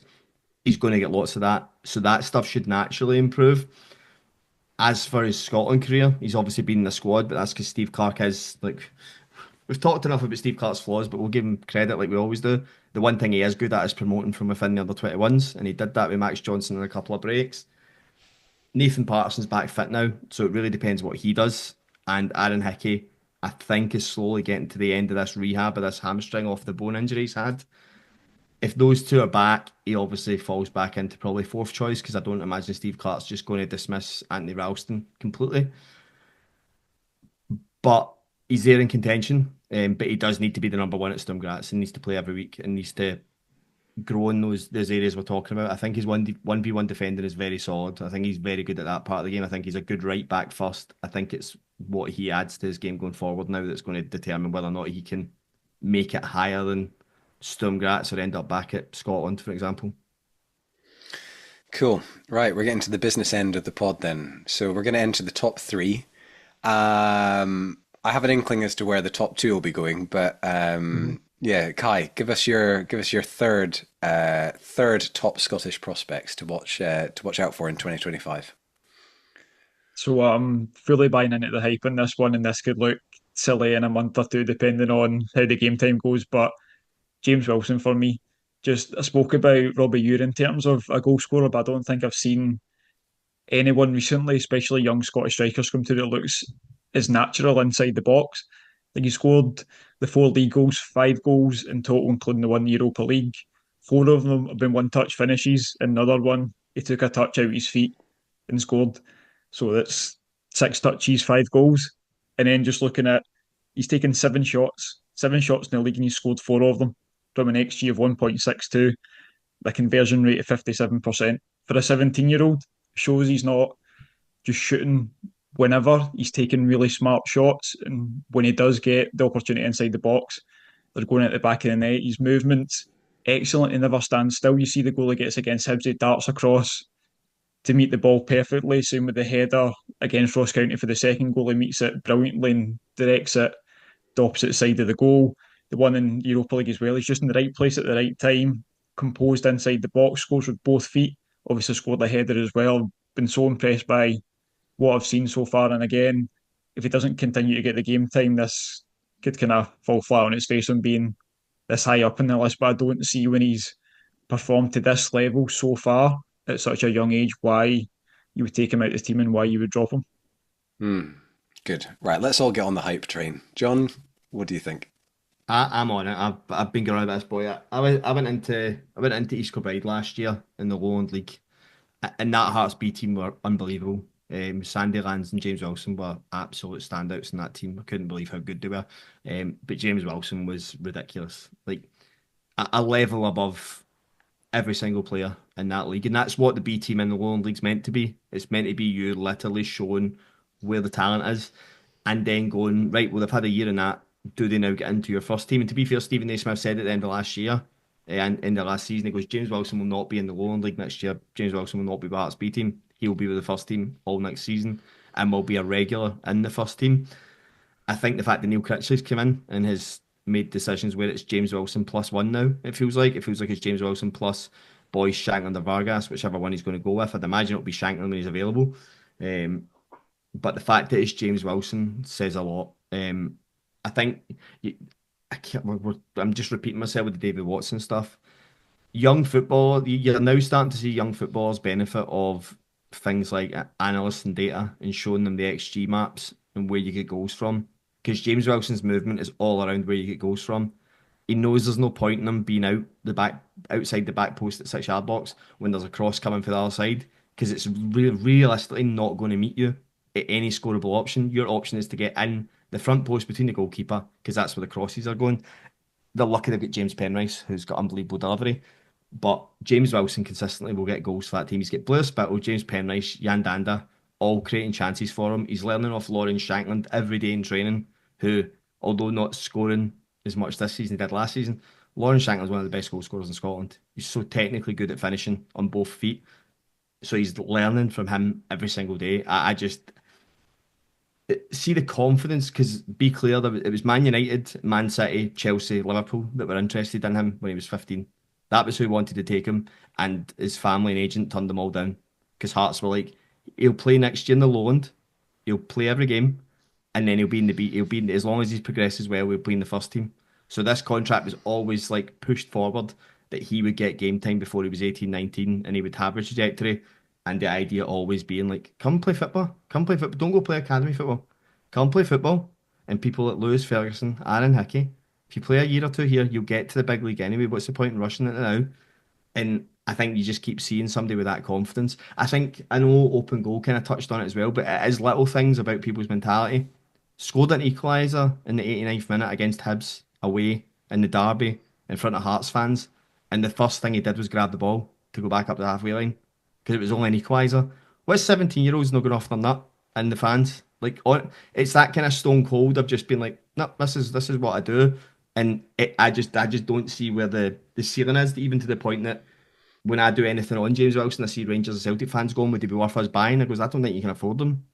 he's going to get lots of that. So that stuff should naturally improve. As for his Scotland career, he's obviously been in the squad, but that's because Steve Clarke is like. We've talked enough about Steve Clarke's flaws, but we'll give him credit like we always do. The one thing he is good at is promoting from within the under 21s, and he did that with Max Johnson in a couple of breaks. Nathan Patterson's back fit now, so it really depends what he does. And Aaron Hickey, I think, is slowly getting to the end of this rehab of this hamstring off the bone injury he's had. If those two are back, he obviously falls back into probably fourth choice, because I don't imagine Steve Clarke's just going to dismiss Anthony Ralston completely. But he's there in contention, but he does need to be the number one at Sturm Graz and needs to play every week and needs to grow in those areas we're talking about. I think his 1v1 defending is very solid. I think he's very good at that part of the game. I think he's a good right back first. I think it's what he adds to his game going forward now that's going to determine whether or not he can make it higher than Sturm Graz or end up back at Scotland, for example. Cool. Right, we're getting to the business end of the pod then. So we're going to enter the top three. I have an inkling as to where the top two will be going, but yeah, Kai, give us your third top Scottish prospects to watch out for in 2025. So I'm fully buying into the hype on this one, and this could look silly in a month or two, depending on how the game time goes. But James Wilson for me. I spoke about Robbie Ure in terms of a goal scorer, but I don't think I've seen anyone recently, especially young Scottish strikers, come through that looks is natural inside the box. I think he scored the 4 league goals, 5 goals in total, including the one Europa League. 4 of them have been one-touch finishes. Another one, he took a touch out of his feet and scored. So that's 6 touches, 5 goals. And then just looking at, he's taken 7 shots in the league, and he's scored 4 of them from an XG of 1.62. The conversion rate of 57%. For a 17-year-old, shows he's not just shooting whenever. He's taking really smart shots, and when he does get the opportunity inside the box, they're going at the back of the net. His movement's excellent. He never stands still. You see the goal he gets against Hibs, he darts across to meet the ball perfectly. Same with the header against Ross County for the second goal. He meets it brilliantly and directs it the opposite side of the goal. The one in Europa League as well. He's just in the right place at the right time, composed inside the box, scores with both feet. Obviously scored a header as well. Been so impressed by what I've seen so far. And again, if he doesn't continue to get the game time, this could kind of fall flat on its face on being this high up in the list. But I don't see when he's performed to this level so far at such a young age why you would take him out of the team and why you would drop him. Hmm. Good. Right, let's all get on the hype train. John, what do you think? I'm on it. I've been going on about this boy. I went into East Kilbride last year in the Lowland League, and that Hearts B team were unbelievable. Sandy Lands and James Wilson were absolute standouts in that team. I couldn't believe how good they were. But James Wilson was ridiculous, like a level above every single player in that league, and that's what the B team in the Lowland League's meant to be. It's meant to be you literally showing where the talent is, and then going right. Well, they've had a year in that. Do they now get into your first team? And to be fair, Stephen A. Smith said at the end of last year, and in the last season, he goes, James Wilson will not be in the Lowland League next year. James Wilson will not be with Hearts B team. He will be with the first team all next season, and will be a regular in the first team. I think the fact that Neil Critchley's come in and has made decisions where it's James Wilson plus one now, it feels like it's James Wilson plus Boyce, Shankland or Vargas, whichever one he's going to go with. I'd imagine it'll be Shankland when he's available. But the fact that it's James Wilson says a lot. I think you, I can't, I'm just repeating myself with the David Watson stuff. Young football, you're now starting to see young footballers benefit of things like analysts and data and showing them the XG maps and where you get goals from. Because James Wilson's movement is all around where you get goals from. He knows there's no point in him being outside the back post at 6 yard box when there's a cross coming for the other side, because it's realistically not going to meet you at any scoreable option. Your option is to get in the front post between the goalkeeper, because that's where the crosses are going. They're lucky they've got James Penrice, who's got unbelievable delivery. But James Wilson consistently will get goals for that team. He's got Blair Spittle, James Penrice, Jan Danda, all creating chances for him. He's learning off Lauren Shankland every day in training, who, although not scoring as much this season as he did last season, Lauren Shankland's one of the best goal scorers in Scotland. He's so technically good at finishing on both feet. So he's learning from him every single day. I just see the confidence, because be clear, it was Man United, Man City, Chelsea, Liverpool that were interested in him when he was 15. That was who wanted to take him, and his family and agent turned them all down, because Hearts were like, he'll play next year in the Lowland, he'll play every game, and then he'll be in the B. He'll be in, as long as he progresses well, he'll play in the first team. So this contract was always like pushed forward that he would get game time before he was 18, 19, and he would have a trajectory. And the idea always being like, come play football, don't go play academy football, come play football. And people like Lewis Ferguson, Aaron Hickey, if you play a year or two here, you'll get to the big league anyway. What's the point in rushing it now? And I think you just keep seeing somebody with that confidence. I know Open Goal kind of touched on it as well, but it is little things about people's mentality. Scored an equaliser in the 89th minute against Hibs away in the derby in front of Hearts fans, and the first thing he did was grab the ball to go back up the halfway line, because it was only an equaliser. What 17-year-olds not going off their nut and the fans? Like, it's that kind of stone cold. I've just been like, no, this is what I do, and I just don't see where the ceiling is, even to the point that when I do anything on James Wilson, I see Rangers and Celtic fans going, would he be worth us buying? I goes, I don't think you can afford them.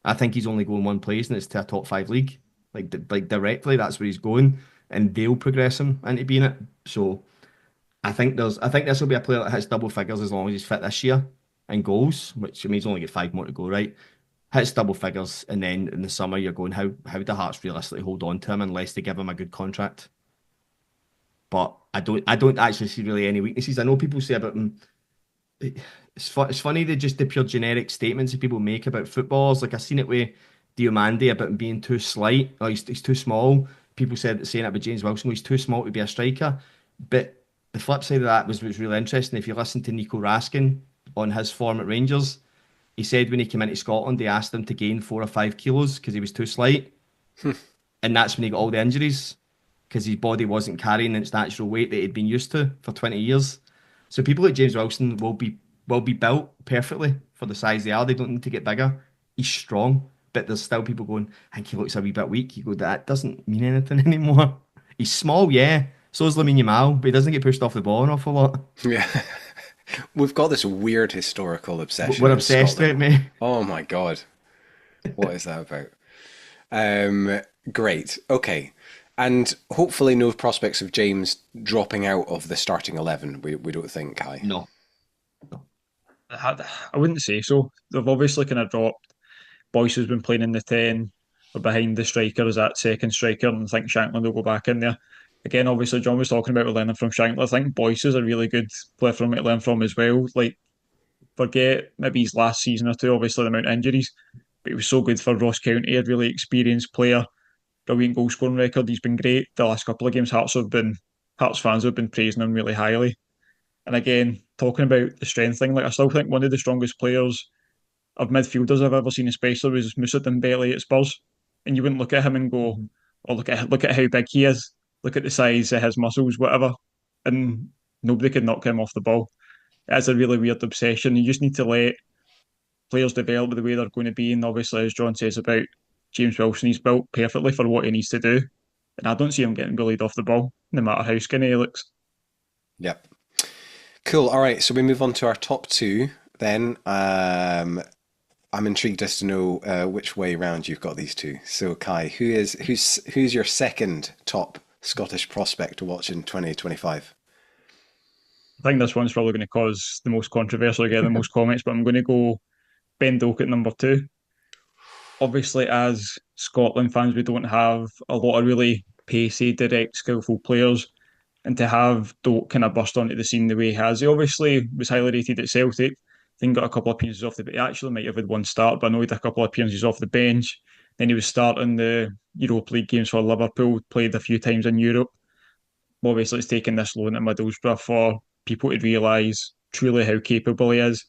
I think he's only going one place, and it's to a top five league. Like directly, that's where he's going, and they'll progress him into being it. So I think this will be a player that hits double figures as long as he's fit this year and goals, which means he's only got 5 more to go, right? Hits double figures, and then in the summer you're going, how do Hearts realistically hold on to him unless they give him a good contract? But I don't actually see really any weaknesses. I know people say about him. It's funny the pure generic statements that people make about footballers. Like, I seen it with Diomande about him being too slight. Oh, he's too small. People saying it about James Wilson, he's too small to be a striker. But the flip side of that was really interesting. If you listen to Nico Raskin on his form at Rangers, he said when he came into Scotland, they asked him to gain 4 or 5 kilos because he was too slight. And that's when he got all the injuries, because his body wasn't carrying its natural weight that he'd been used to for 20 years. So people like James Wilson will be built perfectly for the size they are. They don't need to get bigger. He's strong, but there's still people going, I think he looks a wee bit weak. You go, that doesn't mean anything anymore. He's small, yeah. So is Lamine Yamal, but he doesn't get pushed off the ball an awful lot. Yeah. We've got this weird historical obsession We're with obsessed with it, Scotland. mate. Oh my God. What is that about? Great. Okay. And hopefully no prospects of James dropping out of the starting 11, we don't think, Kai. No. I wouldn't say so. They've obviously kind of dropped. Boyce has been playing in the 10 or behind the striker as that second striker, and I think Shankland will go back in there. Again, obviously, John was talking about learning from Shankland. I think Boyce is a really good player for him to learn from as well. Like, forget maybe his last season or two, obviously, the amount of injuries, but he was so good for Ross County, a really experienced player, brilliant goal scoring record. He's been great. The last couple of games, Hearts fans have been praising him really highly. And again, talking about the strength thing, like I still think one of the strongest players of midfielders I've ever seen, especially, was Moussa Dembele at Spurs. And you wouldn't look at him and go, "Oh, look at how big he is. Look at the size of his muscles, whatever." And nobody could knock him off the ball. It's a really weird obsession. You just need to let players develop the way they're going to be. And obviously, as John says about James Wilson, he's built perfectly for what he needs to do. And I don't see him getting bullied off the ball, no matter how skinny he looks. Yep. Cool. All right. So we move on to our top two then. I'm intrigued as to know which way round you've got these two. So Kai, who's your second top Scottish prospect to watch in 2025? I think this one's probably going to cause the most controversy, get the most comments, but I'm going to go Ben Doak at number two. Obviously, as Scotland fans, we don't have a lot of really pacey, direct, skillful players. And to have Doak kind of burst onto the scene the way he has, he obviously was highly rated at Celtic. I think got a couple of appearances off the bench. He actually might have had one start, but I know he had a couple of appearances off the bench. Then he was starting the Europa League games for Liverpool, played a few times in Europe. Obviously, it's taken this loan at Middlesbrough for people to realise truly how capable he is,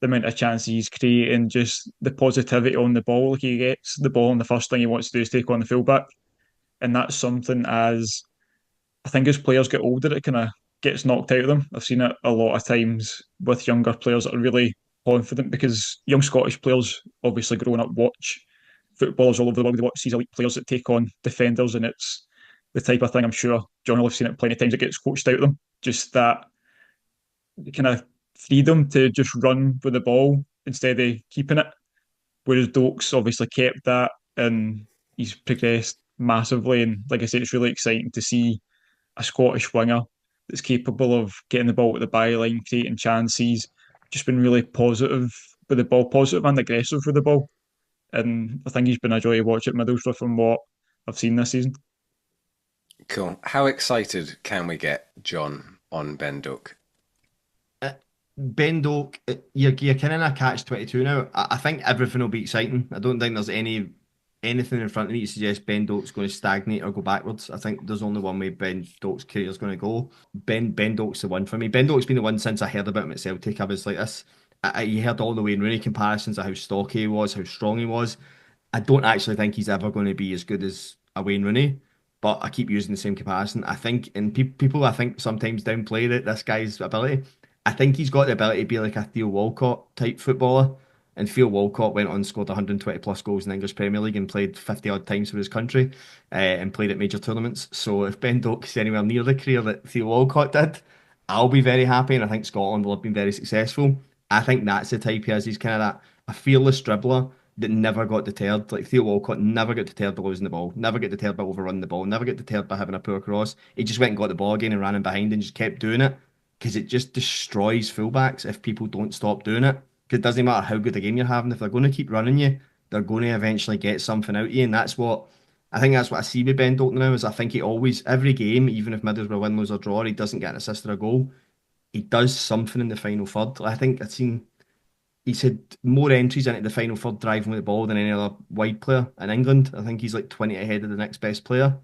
the amount of chances he's creating, just the positivity on the ball. Like, he gets the ball and the first thing he wants to do is take on the fullback. And that's something, as I think, as players get older, it kind of gets knocked out of them. I've seen it a lot of times with younger players that are really confident, because young Scottish players, obviously growing up, watch footballers all over the world. They watch these elite players that take on defenders, and it's the type of thing, I'm sure John will have seen it plenty of times, it gets coached out of them. Just that kind of freedom to just run with the ball instead of keeping it. Whereas Doak's obviously kept that, and he's progressed massively. And like I said, it's really exciting to see a Scottish winger that's capable of getting the ball at the byline, creating chances, just been really positive with the ball, positive and aggressive with the ball. And I think he's been a joy to watch at Middlesbrough from what I've seen this season. Cool. How excited can we get, John, on Ben Doak? Ben Doak, you're kind of in a catch-22 now. I think everything will be exciting. I don't think there's anything in front of me to suggest Ben Doak's going to stagnate or go backwards. I think there's only one way Ben Doak's career is going to go. Ben Doak's the one for me. Ben Doak's been the one since I heard about him at Celtic. I was like this. You heard all the Wayne Rooney comparisons of how stocky he was, how strong he was. I don't actually think he's ever going to be as good as a Wayne Rooney, but I keep using the same comparison. I think, and people I think sometimes downplay this guy's ability. I think he's got the ability to be like a Theo Walcott type footballer. And Theo Walcott went on and scored 120 plus goals in the English Premier League and played 50 odd times for his country, and played at major tournaments. So if Ben Doak is anywhere near the career that Theo Walcott did, I'll be very happy, and I think Scotland will have been very successful. I think that's the type he is. He's kind of that a fearless dribbler that never got deterred. Like Theo Walcott never got deterred by losing the ball, never get deterred by overrunning the ball, never get deterred by having a poor cross. He just went and got the ball again and ran in behind and just kept doing it, because it just destroys fullbacks if people don't stop doing it. Because it doesn't matter how good a game you're having, if they're going to keep running you, they're going to eventually get something out of you. And that's what I see with Ben Doak now, is I think he always, every game, even if Middlesbrough win, lose or draw, he doesn't get an assist or a goal, he does something in the final third. I think I've seen he's had more entries into the final third driving with the ball than any other wide player in England. I think he's like 20 ahead of the next best player.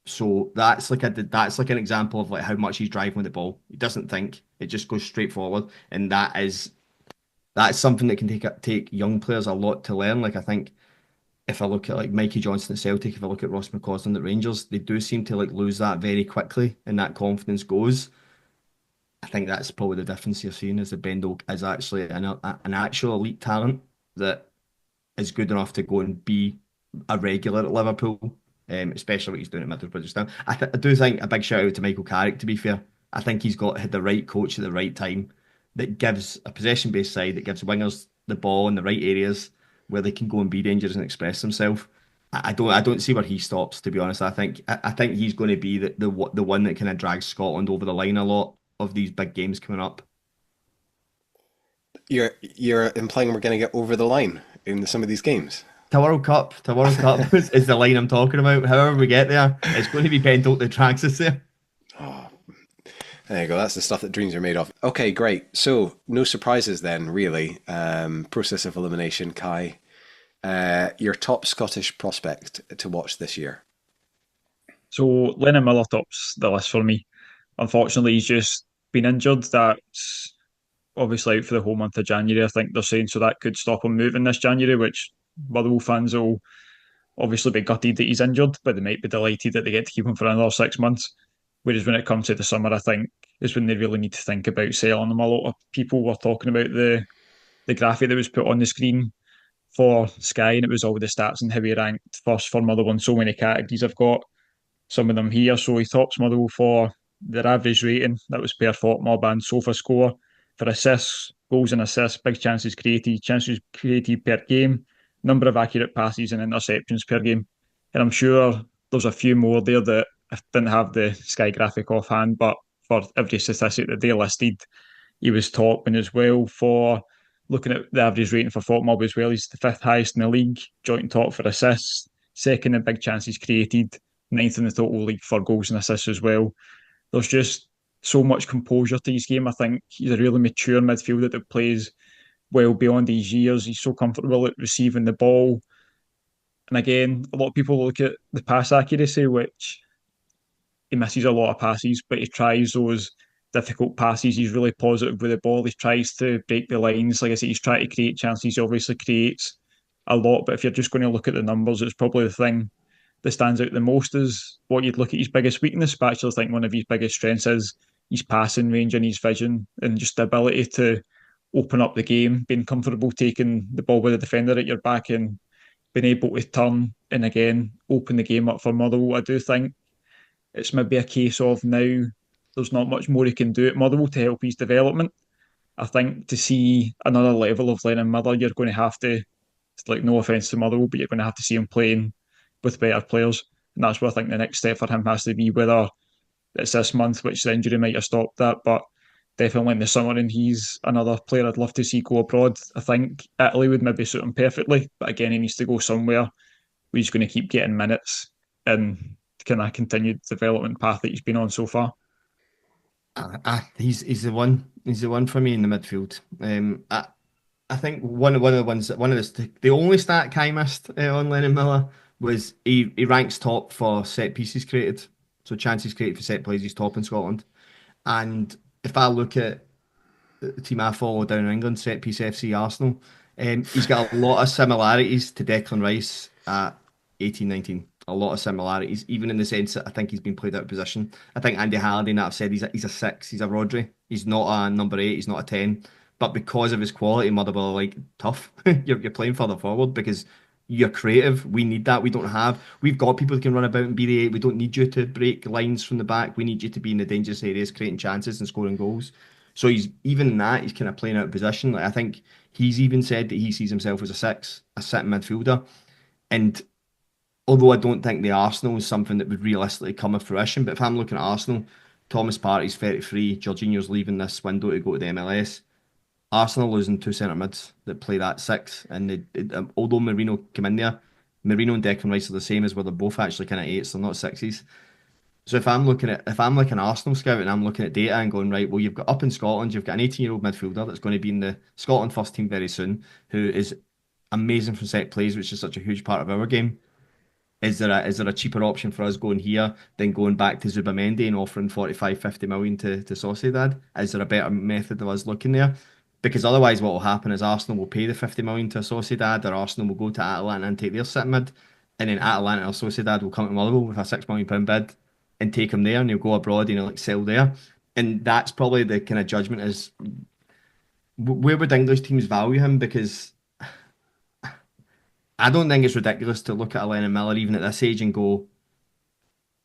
So that's like an example of like how much he's driving with the ball. He doesn't think, it just goes straight forward, and that's something that can take young players a lot to learn. Like I think if I look at like Mikey Johnston at Celtic, if I look at Ross McCausland at Rangers, they do seem to like lose that very quickly, and that confidence goes. I think that's probably the difference you're seeing, is that Ben Doak is actually an actual elite talent that is good enough to go and be a regular at Liverpool, especially what he's doing at Middlesbrough just now. I do think a big shout out to Michael Carrick, to be fair. I think he's got the right coach at the right time that gives a possession-based side, that gives wingers the ball in the right areas where they can go and be dangerous and express themselves. I don't see where he stops, to be honest. I think he's going to be the one that kind of drags Scotland over the line a lot of these big games coming up. You're implying we're going to get over the line in some of these games. To World Cup, is the line I'm talking about. However we get there, it's going to be bent out the tracks this year. Oh, there you go. That's the stuff that dreams are made of. Okay, great. So no surprises then, really. Process of elimination, Kai. Your top Scottish prospect to watch this year. So Lennon Miller tops the list for me. Unfortunately, he's just been injured. That's obviously out for the whole month of January, I think they're saying, so that could stop him moving this January, which Motherwell fans will obviously be gutted that he's injured, but they might be delighted that they get to keep him for another 6 months. Whereas when it comes to the summer, I think is when they really need to think about selling him. A lot of people were talking about the graphic that was put on the screen for Sky, and it was all the stats and how he ranked first for Motherwell in so many categories. I've got some of them here. So he tops Motherwell for their average rating, that was per Mob and Sofa score, for assists, goals and assists, big chances created per game, number of accurate passes and interceptions per game. And I'm sure there's a few more there that I didn't have the Sky graphic offhand, but for every statistic that they listed, he was top. And as well, for looking at the average rating for Mob as well, he's the fifth highest in the league, joint top for assists, second in big chances created, ninth in the total league for goals and assists as well. There's just so much composure to his game. I think he's a really mature midfielder that plays well beyond his years. He's so comfortable at receiving the ball. And again, a lot of people look at the pass accuracy, which he misses a lot of passes, but he tries those difficult passes. He's really positive with the ball. He tries to break the lines. Like I say, he's trying to create chances. He obviously creates a lot, but if you're just going to look at the numbers, it's probably the thing that stands out the most is what you'd look at his biggest weakness. But I actually think one of his biggest strengths is his passing range and his vision and just the ability to open up the game, being comfortable taking the ball with the defender at your back and being able to turn and again open the game up for Motherwell. I do think it's maybe a case of now there's not much more he can do at Motherwell to help his development. I think to see another level of Lennon Miller, you're going to have to, it's like no offence to Motherwell, but you're going to have to see him playing with better players. And that's where I think the next step for him has to be, whether it's this month, which the injury might have stopped that, but definitely in the summer. And he's another player I'd love to see go abroad. I think Italy would maybe suit him perfectly, but again, he needs to go somewhere where he's going to keep getting minutes and kind of continued development path that he's been on so far. He's the one. He's the one for me in the midfield. I think one of the only stat Kai missed on Lennon Miller was he ranks top for set pieces created. So chances created for set plays, he's top in Scotland. And if I look at the team I follow down in England, Set Piece FC Arsenal, he's got a lot of similarities to Declan Rice at 18-19. A lot of similarities, even in the sense that I think he's been played out of position. I think Andy Halliday and that have said he's a 6, he's a Rodri. He's not a number 8, he's not a 10. But because of his quality, Motherwell are like, tough. You're playing further forward because you're creative. We need that. We've got people who can run about and be the 8. We don't need you to break lines from the back. We need you to be in the dangerous areas, creating chances and scoring goals. So he's even in that, he's kind of playing out of position. Like I think he's even said that he sees himself as a 6, a sitting midfielder. And although I don't think the Arsenal is something that would realistically come to fruition, but if I'm looking at Arsenal, Thomas Partey's 33, Jorginho's leaving this window to go to the MLS. Arsenal losing 2 centre mids that play that 6, and although Marino came in there, Marino and Declan Rice are the same as where they're both actually kind of 8s, they're not 6s. So if I'm like an Arsenal scout and I'm looking at data and going, right, well, you've got up in Scotland, you've got an 18-year-old midfielder that's going to be in the Scotland first team very soon, who is amazing from set plays, which is such a huge part of our game. Is there a cheaper option for us going here than going back to Zubamendi and offering 45, 50 million to Sociedad? Is there a better method of us looking there? Because otherwise what will happen is Arsenal will pay the 50 million to Sociedad, or Arsenal will go to Atalanta and take their sit mid, and then Atalanta or Sociedad will come to Motherwell with a £6 million bid and take him there, and he'll go abroad and he'll excel there. And that's probably the kind of judgment is, where would English teams value him? Because I don't think it's ridiculous to look at a Lennon Miller even at this age and go,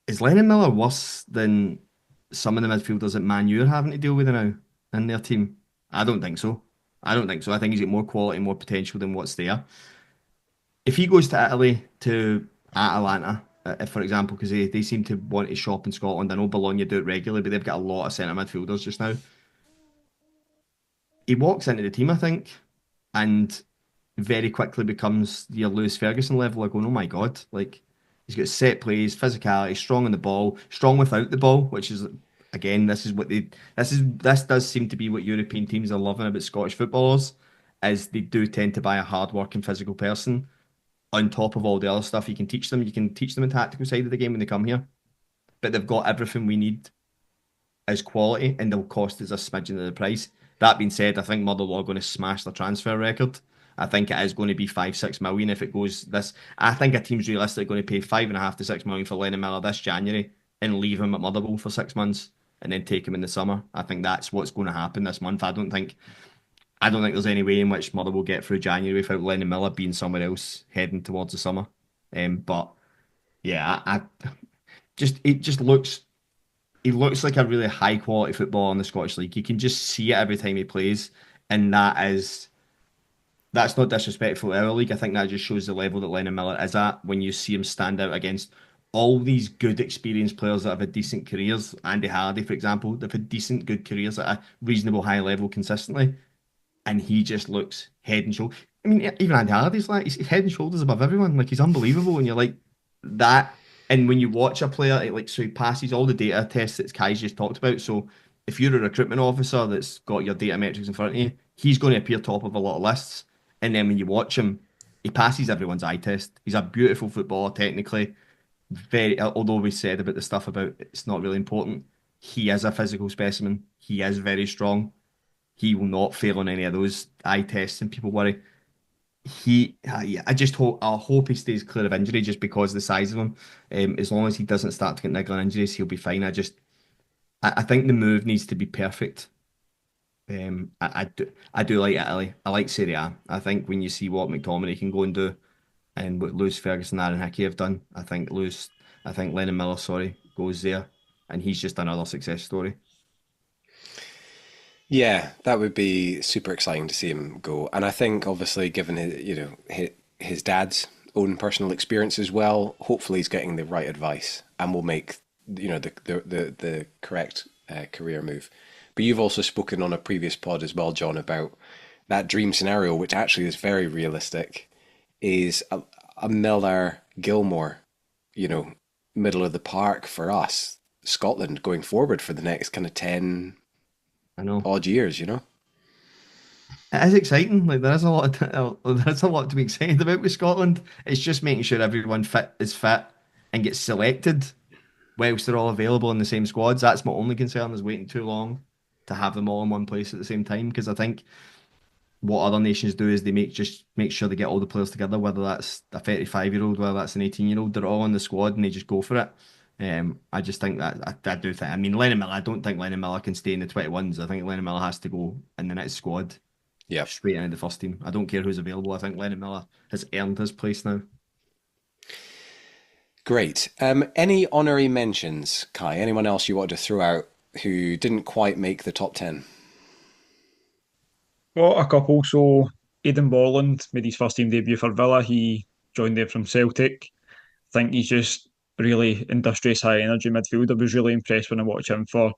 is Lennon Miller worse than some of the midfielders that Man U are having to deal with now in their team? I don't think so. I think he's got more quality, more potential than what's there. If he goes to Italy, to Atalanta, for example, because they seem to want to shop in Scotland. I know Bologna do it regularly, but they've got a lot of centre midfielders just now. He walks into the team, I think, and very quickly becomes your Lewis Ferguson level of going, oh my God, like he's got set plays, physicality, strong on the ball, strong without the ball, which is again, this does seem to be what European teams are loving about Scottish footballers, is they do tend to buy a hard working physical person on top of all the other stuff you can teach them. You can teach them the tactical side of the game when they come here, but they've got everything we need as quality, and they'll cost us a smidgen of the price. That being said, I think Motherwell are going to smash their transfer record. I think it is going to be 5-6 million if it goes this. I think a team's realistically going to pay 5.5 to 6 million for Lennon Miller this January and leave him at Motherwell for 6 months and then take him in the summer. I think that's what's going to happen this month. I don't think there's any way in which Motherwell get through January without Lennon Miller being somewhere else heading towards the summer. But yeah, it just looks he looks like a really high quality footballer in the Scottish League. You can just see it every time he plays, and that's not disrespectful to our league. I think that just shows the level that Lennon Miller is at when you see him stand out against all these good experienced players that have had decent careers. Andy Hardy, for example, they've had decent good careers at a reasonable high level consistently, and he just looks head and shoulders. I mean, even Andy Hardy's like he's head and shoulders above everyone. Like he's unbelievable, and you're like that. And when you watch a player, so he passes all the data tests that Kai's just talked about. So if you're a recruitment officer that's got your data metrics in front of you, he's going to appear top of a lot of lists. And then when you watch him, he passes everyone's eye test. He's a beautiful footballer technically. Very, although we said about the stuff about it's not really important, he is a physical specimen. He is very strong. He will not fail on any of those eye tests, and people worry. Yeah, I hope he stays clear of injury just because of the size of him. As long as he doesn't start to get niggling injuries, he'll be fine. I think the move needs to be perfect. I do like Italy. I like Serie A. I think when you see what McTominay can go and do, and what Lewis Ferguson and Aaron Hickey have done, I think Lennon Miller, sorry, goes there, and he's just another success story. Yeah, that would be super exciting to see him go. And I think, obviously, given his dad's own personal experience as well, hopefully he's getting the right advice and will make the correct career move. But you've also spoken on a previous pod as well, John, about that dream scenario, which actually is very realistic, is a Miller Gilmore, middle of the park for us, Scotland going forward for the next kind of 10 I know. odd years, It is exciting. Like there's a lot to be excited about with Scotland. It's just making sure everyone is fit and gets selected whilst they're all available in the same squads. That's my only concern, is waiting too long to have them all in one place at the same time. Because I think what other nations do is they make sure they get all the players together, whether that's a 35-year-old, whether that's an 18-year-old, they're all in the squad and they just go for it. I just think that I do think. I mean, Lennon Miller. I don't think Lennon Miller can stay in the 21s. I think Lennon Miller has to go in the next squad, Yeah. straight into the first team. I don't care who's available. I think Lennon Miller has earned his place now. Great. Any honorary mentions, Kai? Anyone else you wanted to throw out who didn't quite make the top 10? Got a couple. So Aidan Borland made his first team debut for Villa. He joined them from Celtic. I think he's just really industrious, high energy midfield. I was really impressed when I watched him for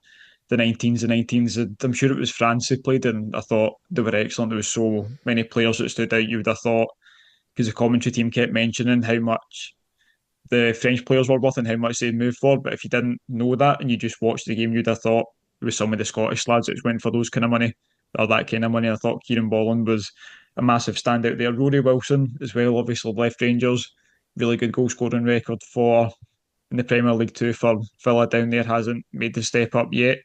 the 19s and 19s. And I'm sure it was France he played, and I thought they were excellent. There was so many players that stood out. You would have thought, because the commentary team kept mentioning how much the French players were worth and how much they'd moved for. But if you didn't know that and you just watched the game, you'd have thought it was some of the Scottish lads that went for those kind of money or that kind of money. I thought Kieran Bolland was a massive standout there. Rory Wilson as well, obviously left Rangers, really good goal scoring record for in the Premier League too for Villa down there, hasn't made the step up yet.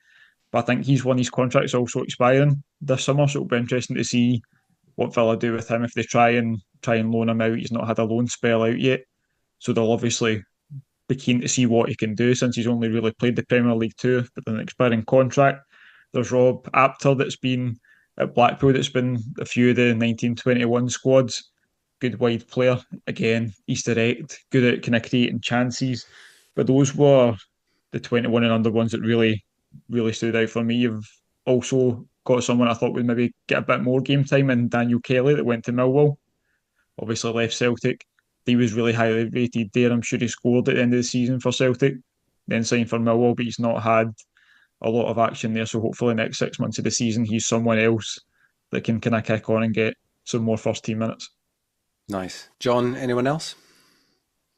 But I think he's one, his contract's also expiring this summer, so it'll be interesting to see what Villa do with him if they try and loan him out. He's not had a loan spell out yet. So they'll obviously be keen to see what he can do since he's only really played the Premier League too with an expiring contract. There's Rob Apter that's been at Blackpool, that's been a few of the 1921 squads. Good wide player. Again, he's direct, good at kind of creating chances. But those were the 21 and under ones that really, really stood out for me. You've also got someone I thought would maybe get a bit more game time in Daniel Kelly that went to Millwall, obviously left Celtic. He was really highly rated there. I'm sure he scored at the end of the season for Celtic, then signed for Millwall, but he's not had a lot of action there. So hopefully next 6 months of the season, he's someone else that can kind of kick on and get some more first team minutes. Nice. John, anyone else?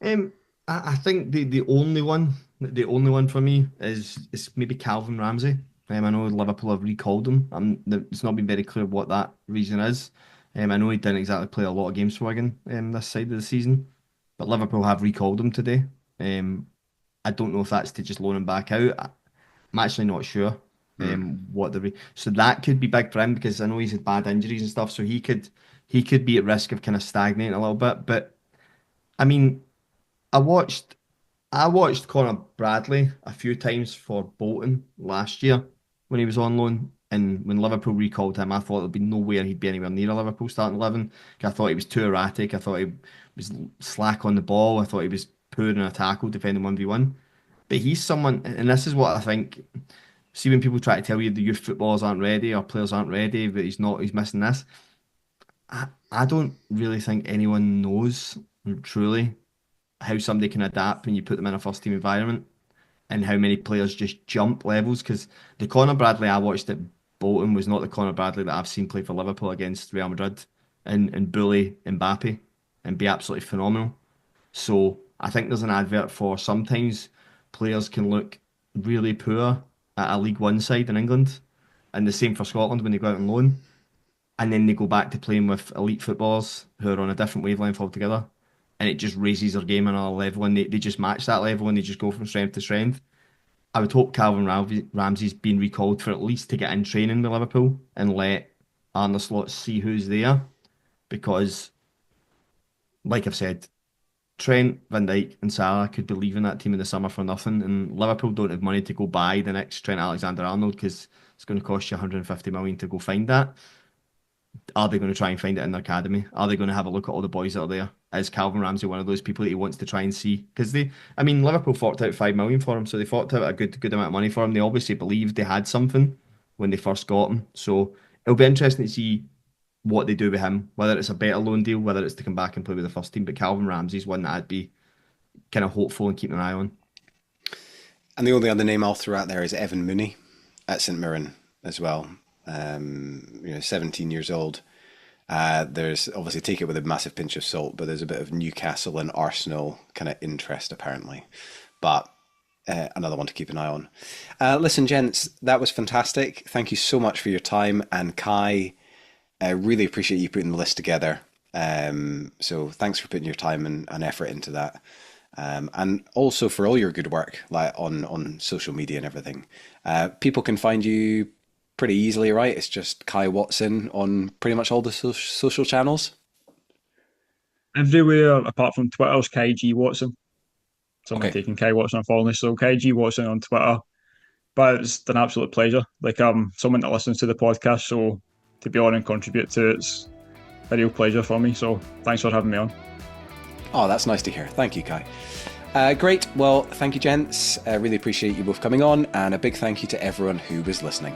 I think the only one for me is maybe Calvin Ramsey. I know Liverpool have recalled him. It's not been very clear what that reason is. I know he didn't exactly play a lot of games for Wigan this side of the season, but Liverpool have recalled him today. I don't know if that's to just loan him back out. I'm actually not sure what so that could be big for him because I know he's had bad injuries and stuff, so he could be at risk of kind of stagnating a little bit. But I mean, I watched Conor Bradley a few times for Bolton last year when he was on loan. And when Liverpool recalled him, I thought there'd be nowhere he'd be anywhere near a Liverpool starting 11. I thought he was too erratic. I thought he was slack on the ball. I thought he was poor in a tackle, defending 1v1. But he's someone, and this is what I think. See, when people try to tell you the youth footballers aren't ready or players aren't ready, but he's missing this. I don't really think anyone knows truly how somebody can adapt when you put them in a first team environment and how many players just jump levels. Because the Conor Bradley I watched at Bolton was not the Conor Bradley that I've seen play for Liverpool against Real Madrid and bully Mbappe and be absolutely phenomenal. So I think there's an advert for sometimes players can look really poor at a League One side in England, and the same for Scotland when they go out on loan, and then they go back to playing with elite footballers who are on a different wavelength altogether, and it just raises their game another level, and they just match that level, and they just go from strength to strength. I would hope Calvin Ramsey's been recalled for at least to get in training with Liverpool and let Arne Slot see who's there, because, like I've said, Trent, Van Dijk and Salah could be leaving that team in the summer for nothing, and Liverpool don't have money to go buy the next Trent Alexander-Arnold because it's going to cost you 150 million to go find that. Are they going to try and find it in their academy? Are they going to have a look at all the boys that are there? Is Calvin Ramsey one of those people that he wants to try and see? Because Liverpool forked out 5 million for him, so they forked out a good amount of money for him. They obviously believed they had something when they first got him, so it'll be interesting to see what they do with him, whether it's a better loan deal, whether it's to come back and play with the first team. But Calvin Ramsey's one that I'd be kind of hopeful and keeping an eye on. And the only other name I'll throw out there is Evan Mooney at St Mirren as well. 17 years old. There's obviously, take it with a massive pinch of salt, but there's a bit of Newcastle and Arsenal kind of interest apparently. But another one to keep an eye on. Listen, gents, that was fantastic. Thank you so much for your time. And Kai, I really appreciate you putting the list together. So thanks for putting your time and effort into that. And also for all your good work, like on social media and everything. People can find you pretty easily, right? It's just Kai Watson on pretty much all the social channels. Everywhere apart from Twitter's Kai G Watson. Someone Okay. taking Kai Watson and following this, so Kai G Watson on Twitter. But it's an absolute pleasure. Like someone that listens to the podcast, so to be on and contribute to it's a real pleasure for me. So thanks for having me on. Oh, that's nice to hear. Thank you, Kai. Great. Well, thank you, gents. I really appreciate you both coming on, and a big thank you to everyone who was listening.